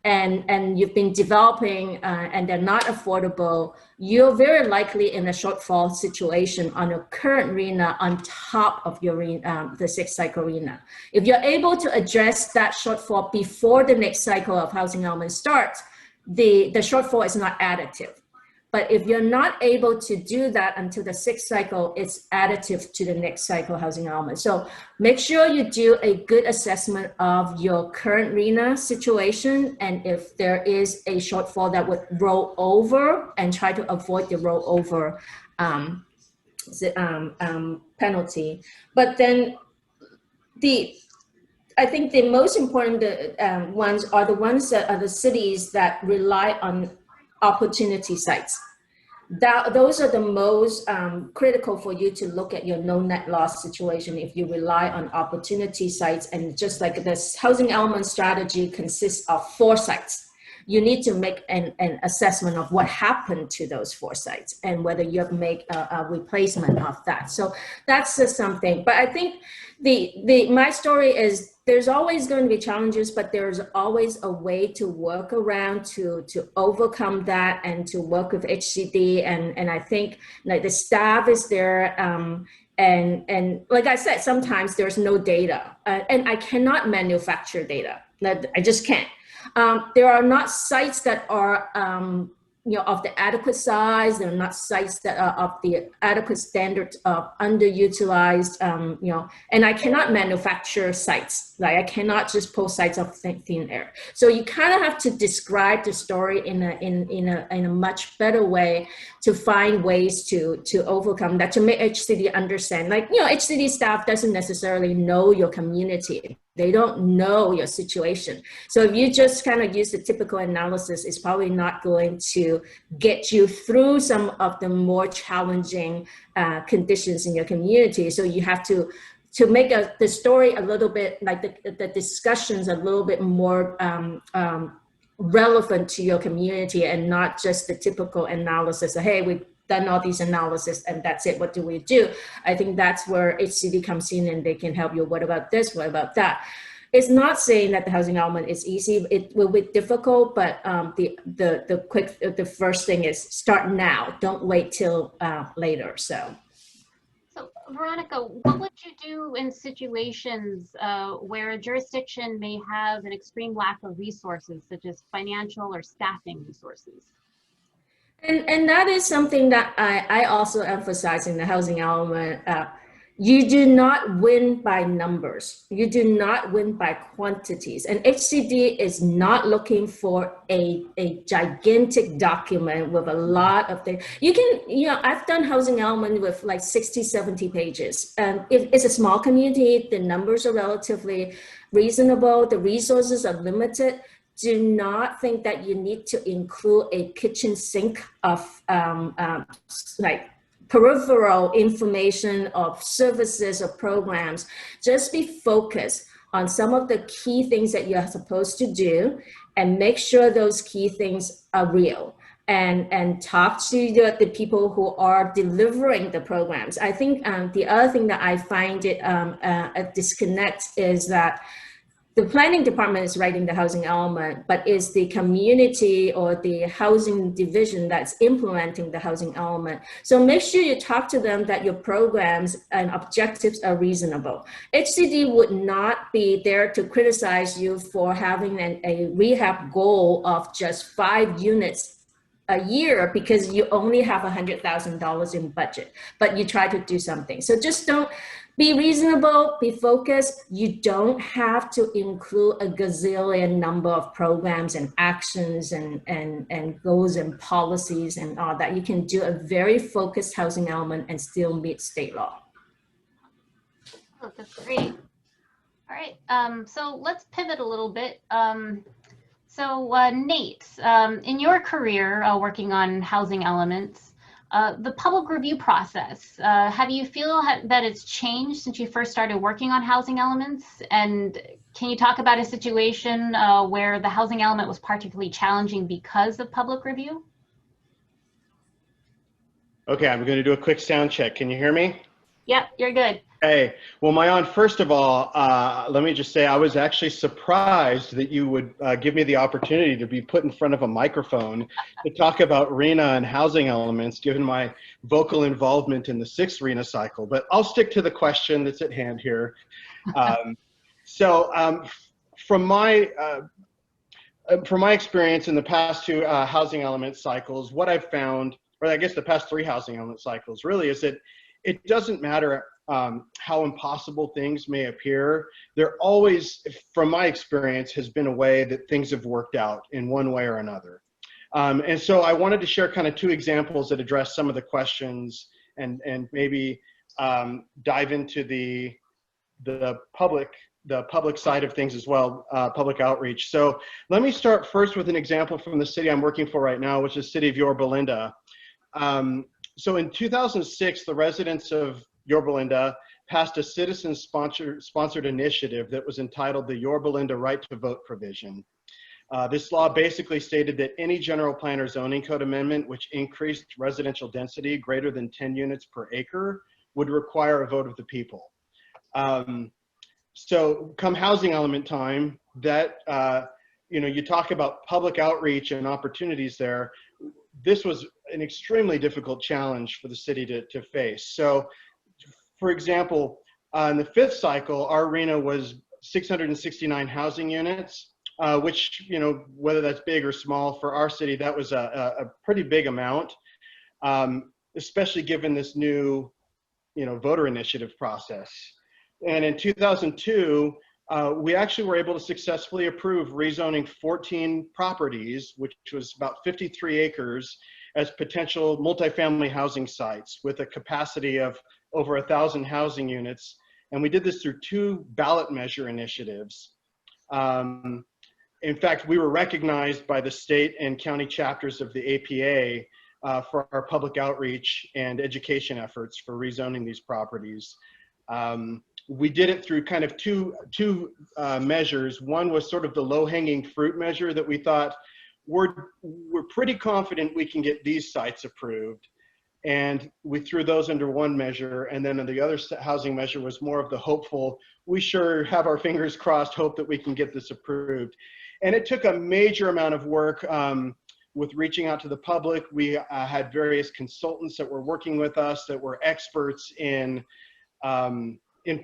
and you've been developing and they're not affordable, you're very likely in a shortfall situation on your current RHNA on top of your the sixth cycle RHNA. If you're able to address that shortfall before the next cycle of housing element starts, the shortfall is not additive. But if you're not able to do that until the sixth cycle, it's additive to the next cycle housing element. So make sure you do a good assessment of your current RHNA situation, and if there is a shortfall that would roll over, and try to avoid the rollover penalty. But then I think the most important ones are the ones that are the cities that rely on opportunity sites. Those are the most critical for you to look at your no net loss situation if you rely on opportunity sites. And just like this housing element strategy consists of 4 sites, you need to make an assessment of what happened to those 4 sites and whether you have made a replacement of that. So that's just something. But I think my story is there's always going to be challenges, but there's always a way to work around to overcome that and to work with HCD. And I think like the staff is there. And like I said, sometimes there's no data and I cannot manufacture data. I just can't. There are not sites that are of the adequate size. There are not sites that are of the adequate standard of underutilized, and I cannot manufacture sites. Like I cannot just pull sites off thin air. So you kind of have to describe the story in a much better way to find ways to overcome that, to make HCD understand. Like, HCD staff doesn't necessarily know your community. They don't know your situation. So if you just kind of use the typical analysis, it's probably not going to get you through some of the more challenging conditions in your community. So you have to make the story a little bit, like the discussions a little bit more relevant to your community, and not just the typical analysis of, hey, we've done all these analysis and that's it, what do we do? I think that's where HCD comes in and they can help you. What about this? What about that? It's not saying that the housing element is easy. It will be difficult, but the first thing is start now. Don't wait till later. So Veronica, what would you do in situations where a jurisdiction may have an extreme lack of resources, such as financial or staffing resources? And that is something that I also emphasize in the housing element. You do not win by numbers. You do not win by quantities. And HCD is not looking for a gigantic document with a lot of things. You can, I've done housing element with like 60, 70 pages. If it's a small community, the numbers are relatively reasonable. The resources are limited. Do not think that you need to include a kitchen sink of like peripheral information of services or programs. Just be focused on some of the key things that you're supposed to do and make sure those key things are real. And talk to the people who are delivering the programs. I think the other thing that I find it a disconnect is that the planning department is writing the housing element, but it's the community or the housing division that's implementing the housing element. So make sure you talk to them that your programs and objectives are reasonable. HCD would not be there to criticize you for having a rehab goal of just 5 units a year because you only have $100,000 in budget, but you try to do something. So just don't. Be reasonable, be focused. You don't have to include a gazillion number of programs and actions and goals and policies and all that. You can do a very focused housing element and still meet state law. Oh, that's great. All right, so let's pivot a little bit. Nate, in your career working on housing elements, the public review process, have you feel that it's changed since you first started working on housing elements? And can you talk about a situation where the housing element was particularly challenging because of public review? Okay, I'm going to do a quick sound check. Can you hear me? Yep, you're good. Hey, well, Mayan, first of all, let me just say I was actually surprised that you would give me the opportunity to be put in front of a microphone to talk about RHNA and housing elements, given my vocal involvement in the 6th RHNA cycle. But I'll stick to the question that's at hand here. From my experience in the past 2 housing element cycles, what I've found, or I guess the past 3 housing element cycles, really is that it doesn't matter how impossible things may appear. There always, from my experience, has been a way that things have worked out in one way or another. And so I wanted to share kind of 2 examples that address some of the questions and maybe dive into the public side of things as well, public outreach. So let me start first with an example from the city I'm working for right now, which is the city of Yorba Linda. So in 2006, the residents of Yorba Linda passed a citizen-sponsored initiative that was entitled the Yorba Linda Right to Vote provision. This law basically stated that any general plan or zoning code amendment which increased residential density greater than 10 units per acre would require a vote of the people. So come housing element time, that you talk about public outreach and opportunities there. This was an extremely difficult challenge for the city to face. So, for example, in the 5th cycle, our RHNA was 669 housing units, which, whether that's big or small for our city, that was a pretty big amount, especially given this new, voter initiative process. And in 2002, we actually were able to successfully approve rezoning 14 properties, which was about 53 acres, as potential multifamily housing sites with a capacity of over 1,000 housing units. And we did this through 2 ballot measure initiatives. In fact, we were recognized by the state and county chapters of the APA for our public outreach and education efforts for rezoning these properties. We did it through kind of two measures. One was sort of the low-hanging fruit measure that we thought we're pretty confident we can get these sites approved, and we threw those under one measure. And then the other housing measure was more of the hopeful, we sure have our fingers crossed, hope that we can get this approved. And it took a major amount of work with reaching out to the public. We had various consultants that were working with us that were experts in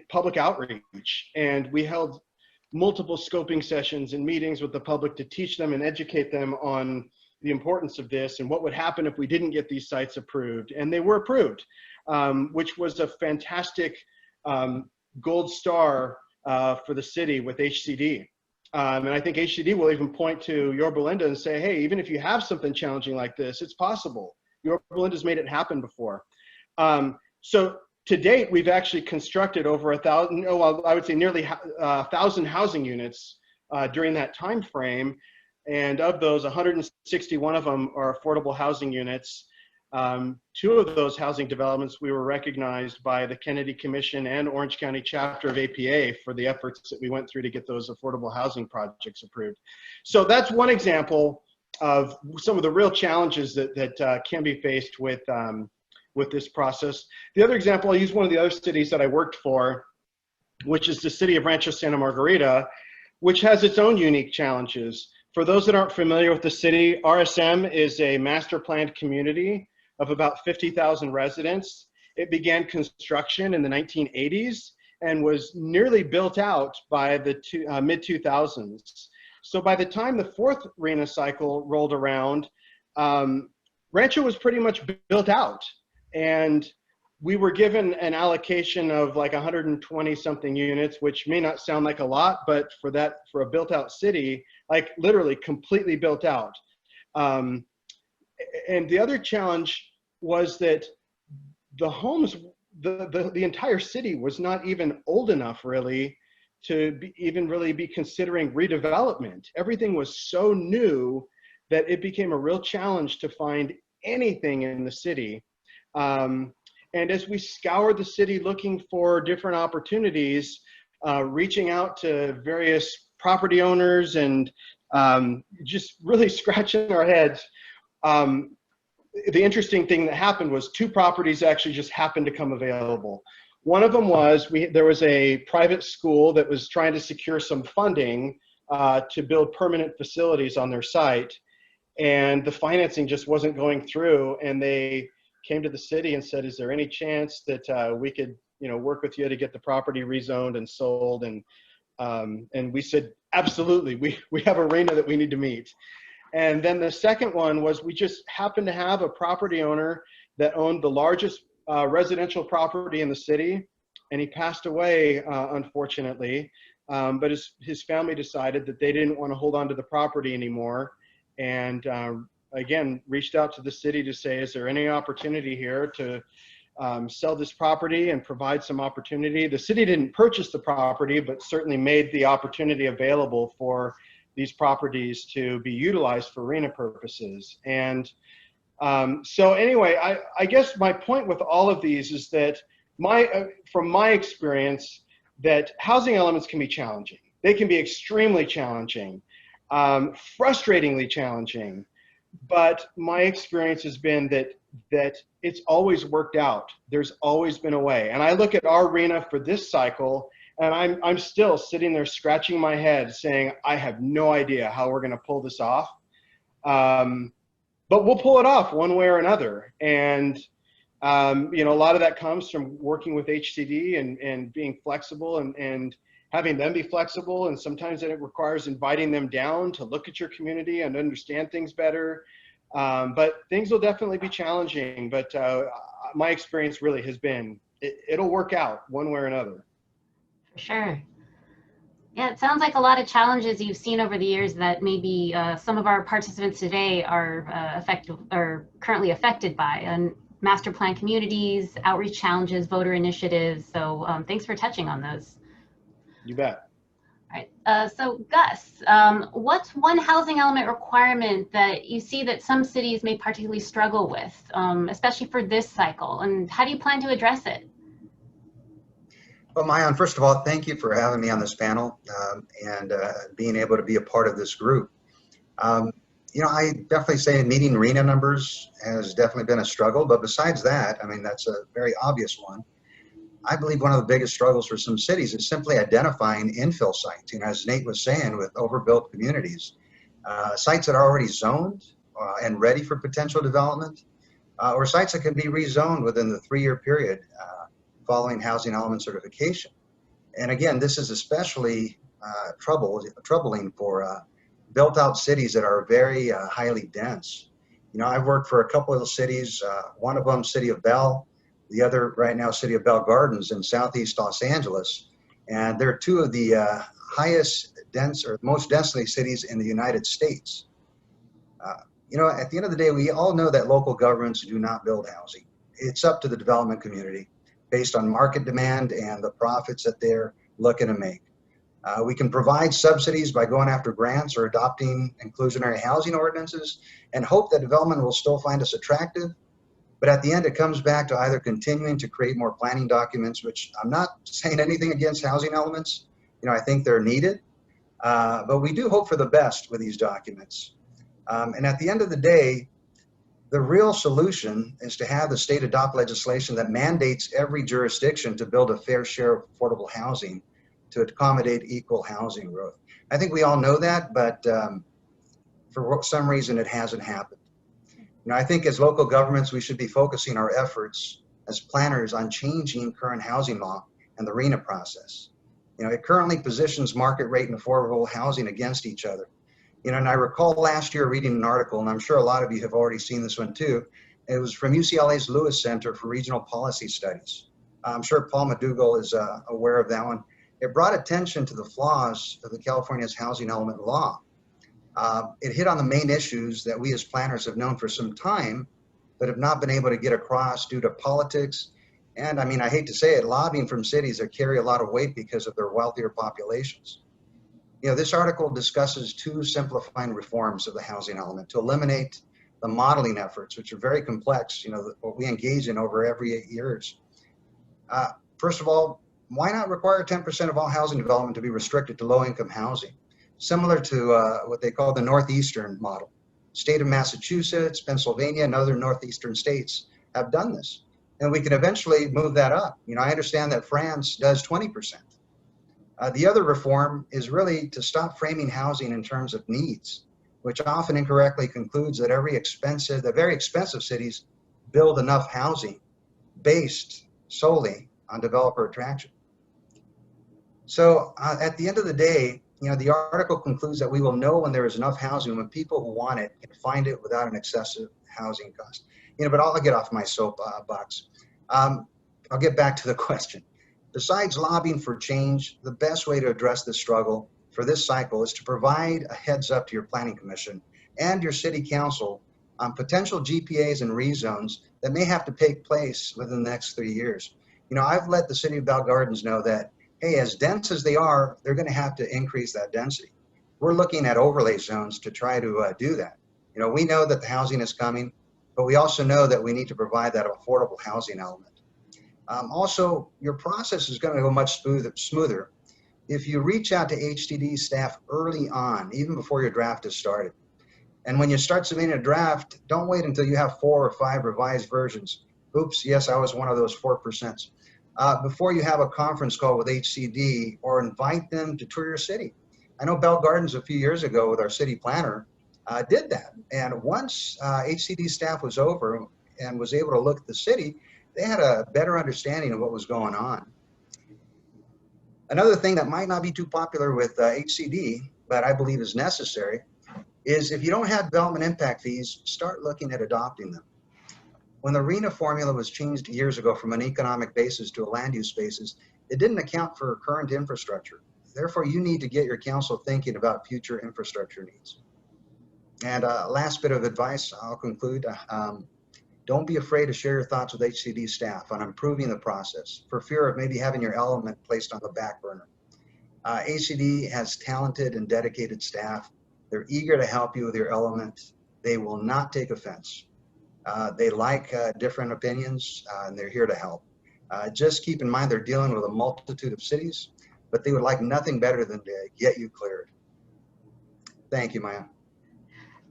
public outreach, and we held multiple scoping sessions and meetings with the public to teach them and educate them on the importance of this and what would happen if we didn't get these sites approved. And they were approved, which was a fantastic gold star for the city with HCD. And I think HCD will even point to Yorba Linda and say, hey, even if you have something challenging like this, it's possible. Yorba Linda's made it happen before. So to date, we've actually constructed over 1,000, I would say nearly 1,000 housing units during that time frame. And of those, 161 of them are affordable housing units. 2 of those housing developments, we were recognized by the Kennedy Commission and Orange County chapter of APA for the efforts that we went through to get those affordable housing projects approved. So that's one example of some of the real challenges that can be faced with this process. The other example, I'll use one of the other cities that I worked for, which is the city of Rancho Santa Margarita. which has its own unique challenges. For those that aren't familiar with the city, RSM is a master planned community of about 50,000 residents. It began construction in the 1980s and was nearly built out by the mid-2000s. So by the time the fourth RHNA cycle rolled around, Rancho was pretty much built out. And we were given an allocation of like 120 something units, which may not sound like a lot, but for a built out city, like literally completely built out. And the other challenge was that the homes, the entire city was not even old enough really to even really be considering redevelopment. Everything was so new that it became a real challenge to find anything in the city. And as we scoured the city looking for different opportunities, reaching out to various property owners and just really scratching our heads, the interesting thing that happened was 2 properties actually just happened to come available. One of them was, there was a private school that was trying to secure some funding to build permanent facilities on their site. And the financing just wasn't going through, and they came to the city and said, is there any chance that we could, work with you to get the property rezoned and sold? And we said, absolutely, we have a RHNA that we need to meet. And then the second one was, we just happened to have a property owner that owned the largest residential property in the city, and he passed away, unfortunately. But his family decided that they didn't want to hold on to the property anymore. And again, reached out to the city to say, is there any opportunity here to sell this property and provide some opportunity? The city didn't purchase the property, but certainly made the opportunity available for these properties to be utilized for RHNA purposes. And so anyway, I guess my point with all of these is that from my experience, that housing elements can be challenging. They can be extremely challenging, frustratingly challenging. But my experience has been that it's always worked out. There's always been a way. And I look at our RHNA for this cycle, and I'm still sitting there scratching my head saying, I have no idea how we're going to pull this off. But we'll pull it off one way or another. And, a lot of that comes from working with HCD and being flexible and having them be flexible. And sometimes it requires inviting them down to look at your community and understand things better. But things will definitely be challenging. But my experience really has been, it'll work out one way or another. For sure. Yeah, it sounds like a lot of challenges you've seen over the years that maybe some of our participants today are currently affected by, and master plan communities, outreach challenges, voter initiatives. So thanks for touching on those. You bet. All right. So Gus, what's one housing element requirement that you see that some cities may particularly struggle with, especially for this cycle, and how do you plan to address it? Well, Mayan, first of all, thank you for having me on this panel and being able to be a part of this group. I definitely say meeting RHNA numbers has definitely been a struggle, but besides that, I mean, that's a very obvious one. I believe one of the biggest struggles for some cities is simply identifying infill sites. As Nate was saying, with overbuilt communities, sites that are already zoned and ready for potential development, or sites that can be rezoned within the 3-year period following housing element certification. And again, this is especially troubling for built out cities that are very highly dense. I've worked for a couple of cities, one of them, City of Bell, the other right now, City of Bell Gardens in Southeast Los Angeles. And they're 2 of the most densely cities in the United States. At the end of the day, we all know that local governments do not build housing. It's up to the development community based on market demand and the profits that they're looking to make. We can provide subsidies by going after grants or adopting inclusionary housing ordinances and hope that development will still find us attractive. But at the end, it comes back to either continuing to create more planning documents, which I'm not saying anything against housing elements. I think they're needed, but we do hope for the best with these documents. And at the end of the day, the real solution is to have the state adopt legislation that mandates every jurisdiction to build a fair share of affordable housing to accommodate equal housing growth. I think we all know that, but for some reason it hasn't happened. You know, I think as local governments, we should be focusing our efforts as planners on changing current housing law and the RHNA process. You know, it currently positions market rate and affordable housing against each other. You know, and I recall last year reading an article, and I'm sure a lot of you have already seen this one too. It was from UCLA's Lewis Center for Regional Policy Studies. I'm sure Paul McDougall is aware of that one. It brought attention to the flaws of the California's housing element law. It hit on the main issues that we as planners have known for some time, but have not been able to get across due to politics. And I mean, I hate to say it, lobbying from cities that carry a lot of weight because of their wealthier populations. You know, this article discusses two simplifying reforms of the housing element to eliminate the modeling efforts, which are very complex, you know, what we engage in over every 8 years. First of all, why not require 10% of all housing development to be restricted to low-income housing, similar to what they call the Northeastern model? State of Massachusetts, Pennsylvania, and other Northeastern states have done this. And we can eventually move that up. You know, I understand that France does 20%. The other reform is really to stop framing housing in terms of needs, which often incorrectly concludes that the very expensive cities build enough housing based solely on developer attraction. So at the end of the day, you know, the article concludes that we will know when there is enough housing when people who want it can find it without an excessive housing cost. You know, but I'll get off my soapbox. I'll get back to the question. Besides lobbying for change, the best way to address this struggle for this cycle is to provide a heads up to your planning commission and your city council on potential GPAs and rezones that may have to take place within the next 3 years. You know, I've let the city of Bell Gardens know that, hey, as dense as they are, they're going to have to increase that density. We're looking at overlay zones to try to do that. You know, we know that the housing is coming, but we also know that we need to provide that affordable housing element. Also, your process is going to go much smoother if you reach out to HTD staff early on, even before your draft is started. And when you start submitting a draft, don't wait until you have 4 or 5 revised versions. Oops, yes, I was one of those 4%. Before you have a conference call with HCD or invite them to tour your city. I know Bell Gardens a few years ago with our city planner did that. And once HCD staff was over and was able to look at the city, they had a better understanding of what was going on. Another thing that might not be too popular with HCD, but I believe is necessary, is if you don't have development impact fees, start looking at adopting them. When the RHNA formula was changed years ago from an economic basis to a land use basis, it didn't account for current infrastructure. Therefore, you need to get your council thinking about future infrastructure needs. And last bit of advice, I'll conclude. Don't be afraid to share your thoughts with HCD staff on improving the process for fear of maybe having your element placed on the back burner. HCD has talented and dedicated staff. They're eager to help you with your element. They will not take offense. They like different opinions and they're here to help. Just keep in mind they're dealing with a multitude of cities, but they would like nothing better than to get you cleared. Thank you, Maya.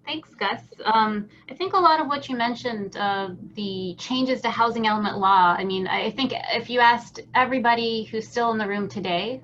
Thanks, Gus. I think a lot of what you mentioned, the changes to housing element law, I mean, I think if you asked everybody who's still in the room today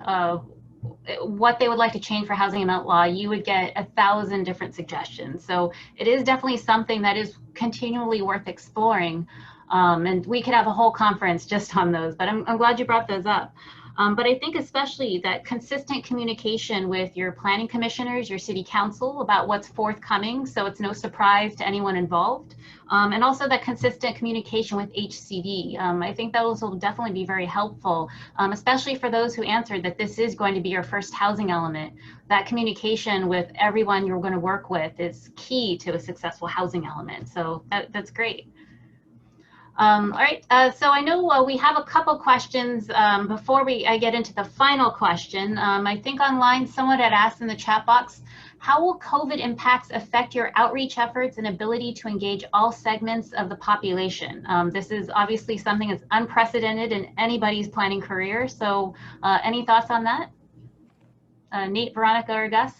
what they would like to change for housing element law, you would get 1,000 different suggestions. So it is definitely something that is continually worth exploring. And we could have a whole conference just on those, but I'm glad you brought those up. But I think especially that consistent communication with your planning commissioners, your city council about what's forthcoming, so it's no surprise to anyone involved. And also that consistent communication with HCD. I think those will definitely be very helpful, especially for those who answered that this is going to be your first housing element. That communication with everyone you're going to work with is key to a successful housing element. So that's great. All right, so I know we have a couple questions before I get into the final question. I think online someone had asked in the chat box, how will COVID impacts affect your outreach efforts and ability to engage all segments of the population? This is obviously something that's unprecedented in anybody's planning career. So any thoughts on that? Nate, Veronica, or Gus?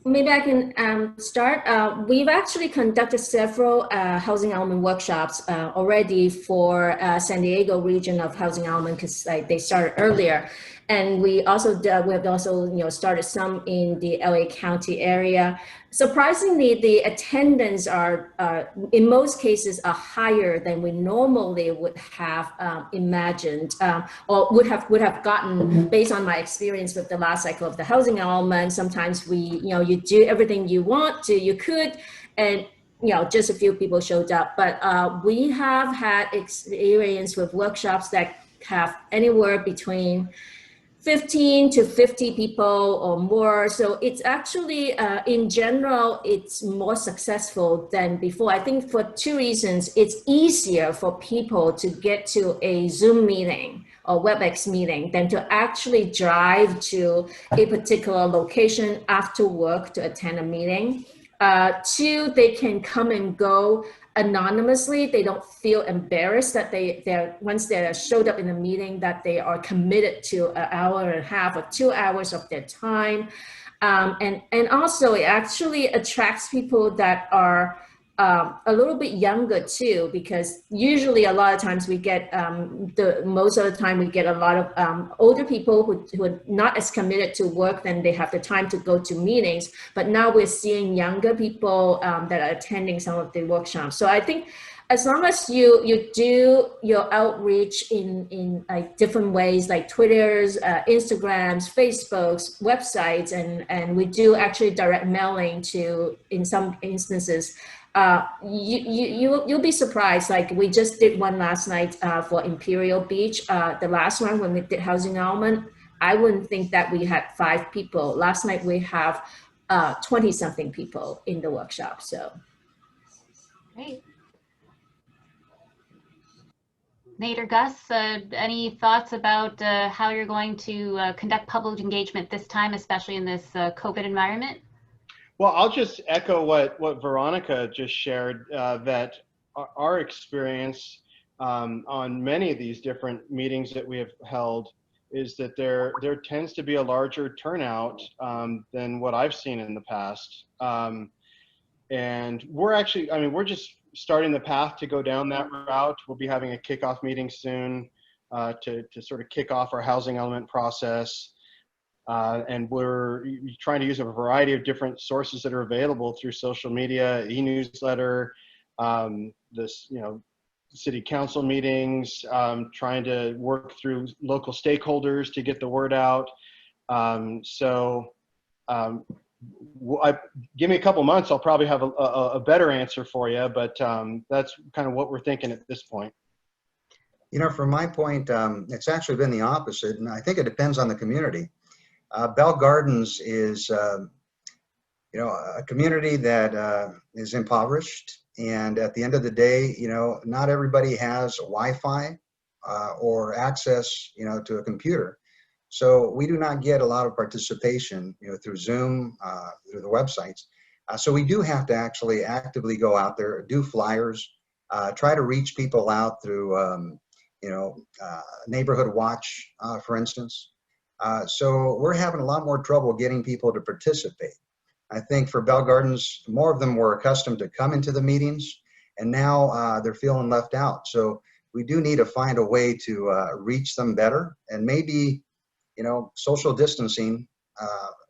Maybe I can start. We've actually conducted several housing element workshops already for San Diego region of housing element because they started earlier. And we have also started some in the LA County area. Surprisingly, the attendance are in most cases are higher than we normally would have imagined or would have gotten based on my experience with the last cycle of the housing element. Sometimes you do everything you could, and just a few people showed up. But we have had experience with workshops that have anywhere between 15 to 50 people or more. So it's actually, in general, it's more successful than before. I think for two reasons. It's easier for people to get to a Zoom meeting or WebEx meeting than to actually drive to a particular location after work to attend a meeting. Two, they can come and go anonymously. They don't feel embarrassed that they're once they showed up in a meeting that they are committed to an hour and a half or 2 hours of their time. And also it actually attracts people that are a little bit younger too, because usually a lot of times we get most of the time we get a lot of older people who are not as committed to work, then they have the time to go to meetings. But now we're seeing younger people that are attending some of the workshops. So I think as long as you do your outreach in like different ways, like Twitter's, Instagrams, Facebook's, websites, and we do actually direct mailing to, in some instances, you'll be surprised. Like we just did one last night for Imperial Beach. The last one when we did housing element, I wouldn't think that we had 5 people. Last night we have 20 something people in the workshop. So great. Nate or Gus, any thoughts about how you're going to conduct public engagement this time, especially in this COVID environment? Well, I'll just echo what Veronica just shared, that our experience on many of these different meetings that we have held is that there tends to be a larger turnout than what I've seen in the past. And we're just starting the path to go down that route. We'll be having a kickoff meeting soon to sort of kick off our housing element process. And we're trying to use a variety of different sources that are available through social media, e-newsletter, city council meetings, trying to work through local stakeholders to get the word out. Give me a couple months, I'll probably have a better answer for you, but that's kind of what we're thinking at this point. From my point, it's actually been the opposite, and I think it depends on the community. Bell Gardens is, a community that is impoverished, and at the end of the day, not everybody has Wi-Fi or access, to a computer. So we do not get a lot of participation, through Zoom, through the websites. So we do have to actually actively go out there, do flyers, try to reach people out through, Neighborhood Watch, for instance. So we're having a lot more trouble getting people to participate. I think for Bell Gardens, more of them were accustomed to come into the meetings, and now they're feeling left out. So we do need to find a way to reach them better, and maybe, social distancing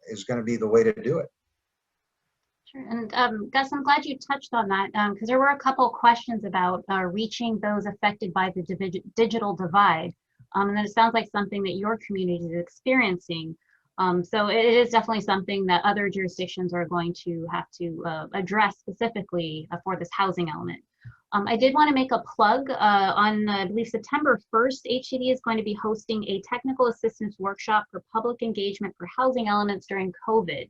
is going to be the way to do it. Sure. And Gus, I'm glad you touched on that because there were a couple questions about reaching those affected by the digital divide. And then it sounds like something that your community is experiencing. So it is definitely something that other jurisdictions are going to have to address specifically for this housing element. I did want to make a plug on, I believe, September 1st, HCD is going to be hosting a technical assistance workshop for public engagement for housing elements during COVID.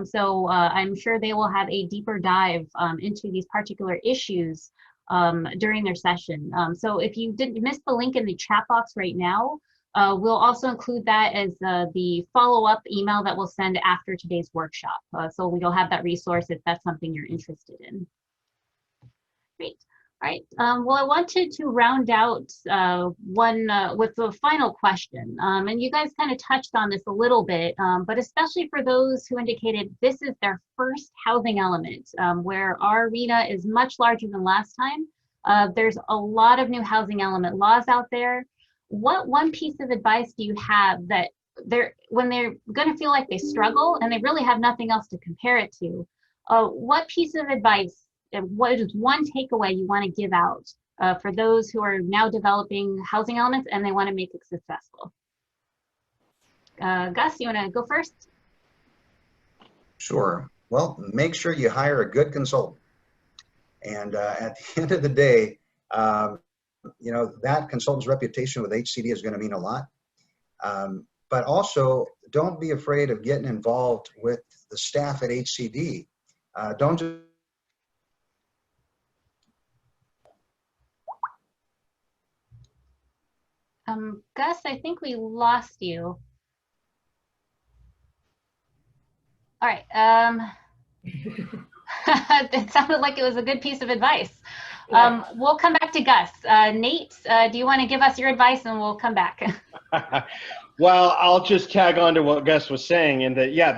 So I'm sure they will have a deeper dive into these particular issues during their session. So if you didn't miss the link in the chat box right now, we'll also include that as the follow-up email that we'll send after today's workshop. So you'll have that resource if that's something you're interested in. Great. All right. Well, I wanted to round out with the final question. And you guys kind of touched on this a little bit, but especially for those who indicated this is their first housing element, where our arena is much larger than last time. There's a lot of new housing element laws out there. what one piece of advice do you have that when they're going to feel like they struggle and they really have nothing else to compare it to, what piece of advice, what is one takeaway you want to give out for those who are now developing housing elements and they want to make it successful? Gus, you want to go first? Sure. Well, make sure you hire a good consultant. And at the end of the day, you know, that consultant's reputation with HCD is going to mean a lot. But also, don't be afraid of getting involved with the staff at HCD. Don't just Gus, I think we lost you. All right. It sounded like it was a good piece of advice. We'll come back to Gus. Nate, do you want to give us your advice and we'll come back? Well, I'll just tag on to what Gus was saying, and that, yeah,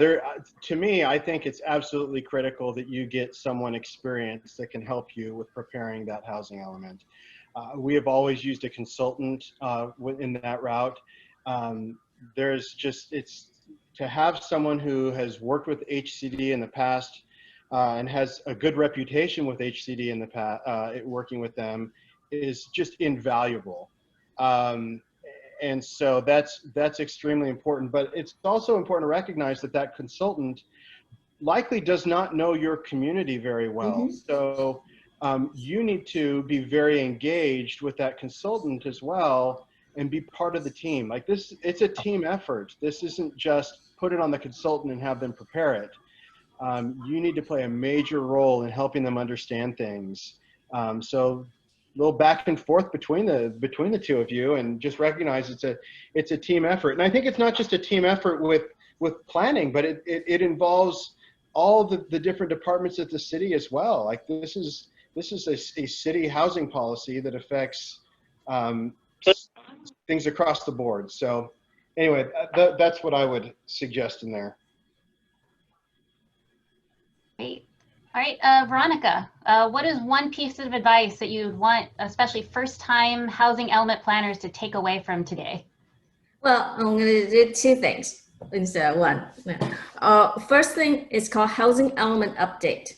to me, I think it's absolutely critical that you get someone experienced that can help you with preparing that housing element. We have always used a consultant in that route. There's just, it's to have someone who has worked with HCD in the past and has a good reputation with HCD in the past, working with them, is just invaluable. And so that's extremely important. But it's also important to recognize that that consultant likely does not know your community very well. So you need to be very engaged with that consultant as well and be part of the team. Like this, it's a team effort. This isn't just put it on the consultant and have them prepare it. You need to play a major role in helping them understand things. So a little back and forth between the two of you, and just recognize it's a team effort. And I think it's not just a team effort with planning, but it involves all the different departments at the city as well. Like this is a city housing policy that affects things across the board. So anyway, that's what I would suggest in there. Great. All right, Veronica, what is one piece of advice that you'd want, especially first-time housing element planners, to take away from today? Well, I'm going to do two things instead of one. First thing is called housing element update.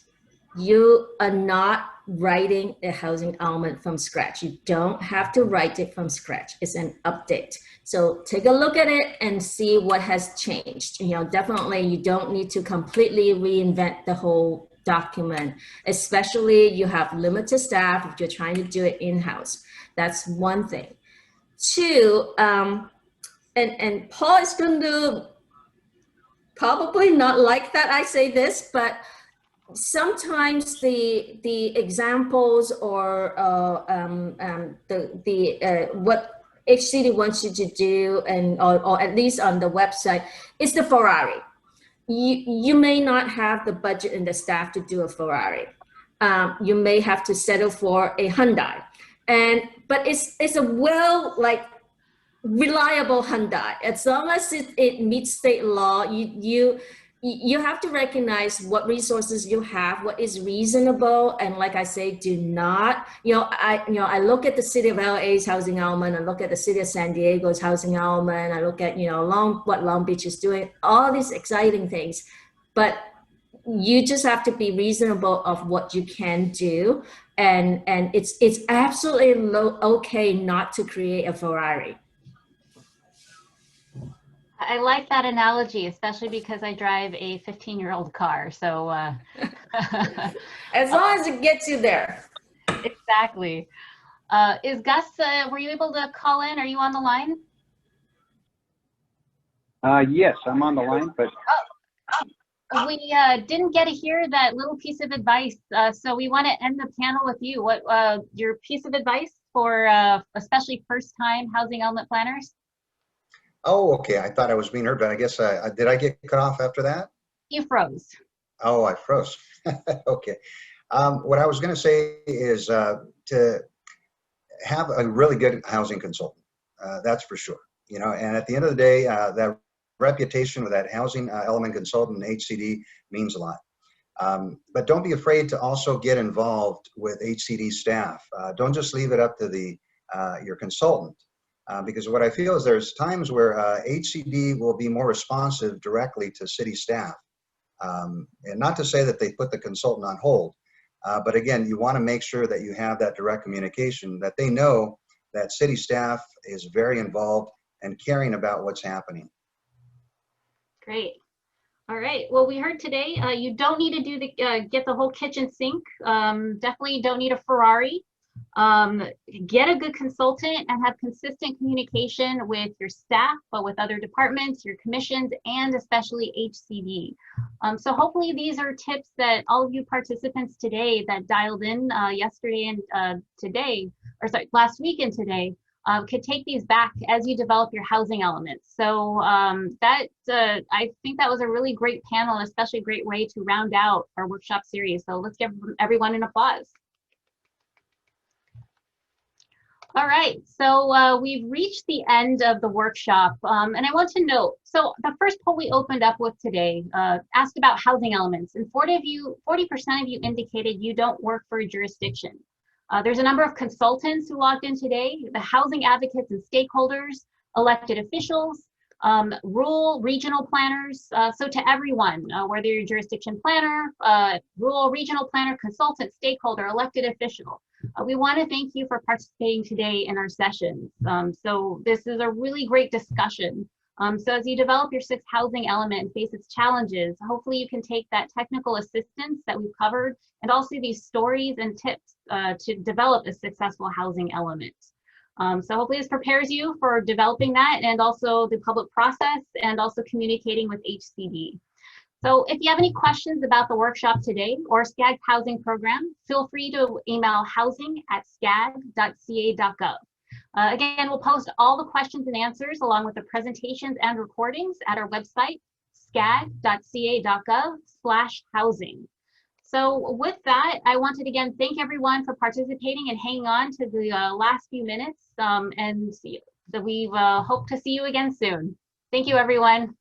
You are not writing a housing element from scratch. You don't have to write it from scratch. It's an update. So take a look at it and see what has changed. You know, definitely you don't need to completely reinvent the whole document, especially you have limited staff if you're trying to do it in-house. That's one thing. Two, and Paul is going to probably not like that I say this, but sometimes the examples or what HCD wants you to do, and or at least on the website, is the Ferrari. You may not have the budget and the staff to do a Ferrari. You may have to settle for a Hyundai, but it's a reliable Hyundai. As long as it meets state law, you have to recognize what resources you have, what is reasonable, and like I say, do not, I look at the city of LA's housing element, I look at the city of San Diego's housing element, I look at, what Long Beach is doing, all these exciting things, but you just have to be reasonable of what you can do, and it's absolutely okay not to create a Ferrari. I like that analogy, especially because I drive a 15-year-old car. So as long as it gets you there. Exactly. Is Gus, were you able to call in? Are you on the line? Yes, I'm on the line, but we didn't get to hear that little piece of advice. So we want to end the panel with you. What your piece of advice for especially first-time housing element planners? Oh, okay. I thought I was being heard, but I guess did I get cut off after that? You froze. Oh, I froze. Okay. What I was going to say is to have a really good housing consultant. That's for sure. And at the end of the day, that reputation with that housing element consultant in HCD means a lot. But don't be afraid to also get involved with HCD staff. Don't just leave it up to your consultant. Because what I feel is there's times where HCD will be more responsive directly to city staff. And not to say that they put the consultant on hold, but again, you want to make sure that you have that direct communication, that they know that city staff is very involved and caring about what's happening. Great. All right. Well, we heard today you don't need to do the get the whole kitchen sink. Definitely don't need a Ferrari. Get a good consultant and have consistent communication with your staff, but with other departments, your commissions, and especially HCD. So hopefully these are tips that all of you participants today that dialed in yesterday and today, or sorry, last week and today, could take these back as you develop your housing elements. So I think that was a really great panel, and especially a great way to round out our workshop series. So let's give everyone an applause. All right, so we've reached the end of the workshop, and I want to note, so the first poll we opened up with today asked about housing elements, and 40% of you indicated you don't work for a jurisdiction. There's a number of consultants who logged in today, the housing advocates and stakeholders, elected officials, rural, regional planners. So to everyone, whether you're a jurisdiction planner, rural, regional planner, consultant, stakeholder, elected official, we want to thank you for participating today in our sessions. So this is a really great discussion. So as you develop your sixth housing element and face its challenges, hopefully you can take that technical assistance that we've covered and also these stories and tips to develop a successful housing element. So hopefully this prepares you for developing that and also the public process and also communicating with HCD. So if you have any questions about the workshop today or SCAG housing program, feel free to email housing@scag.ca.gov. Again, we'll post all the questions and answers along with the presentations and recordings at our website, scag.ca.gov/housing. So with that, I wanted to again thank everyone for participating and hanging on to the last few minutes, and we hope to see you again soon. Thank you, everyone.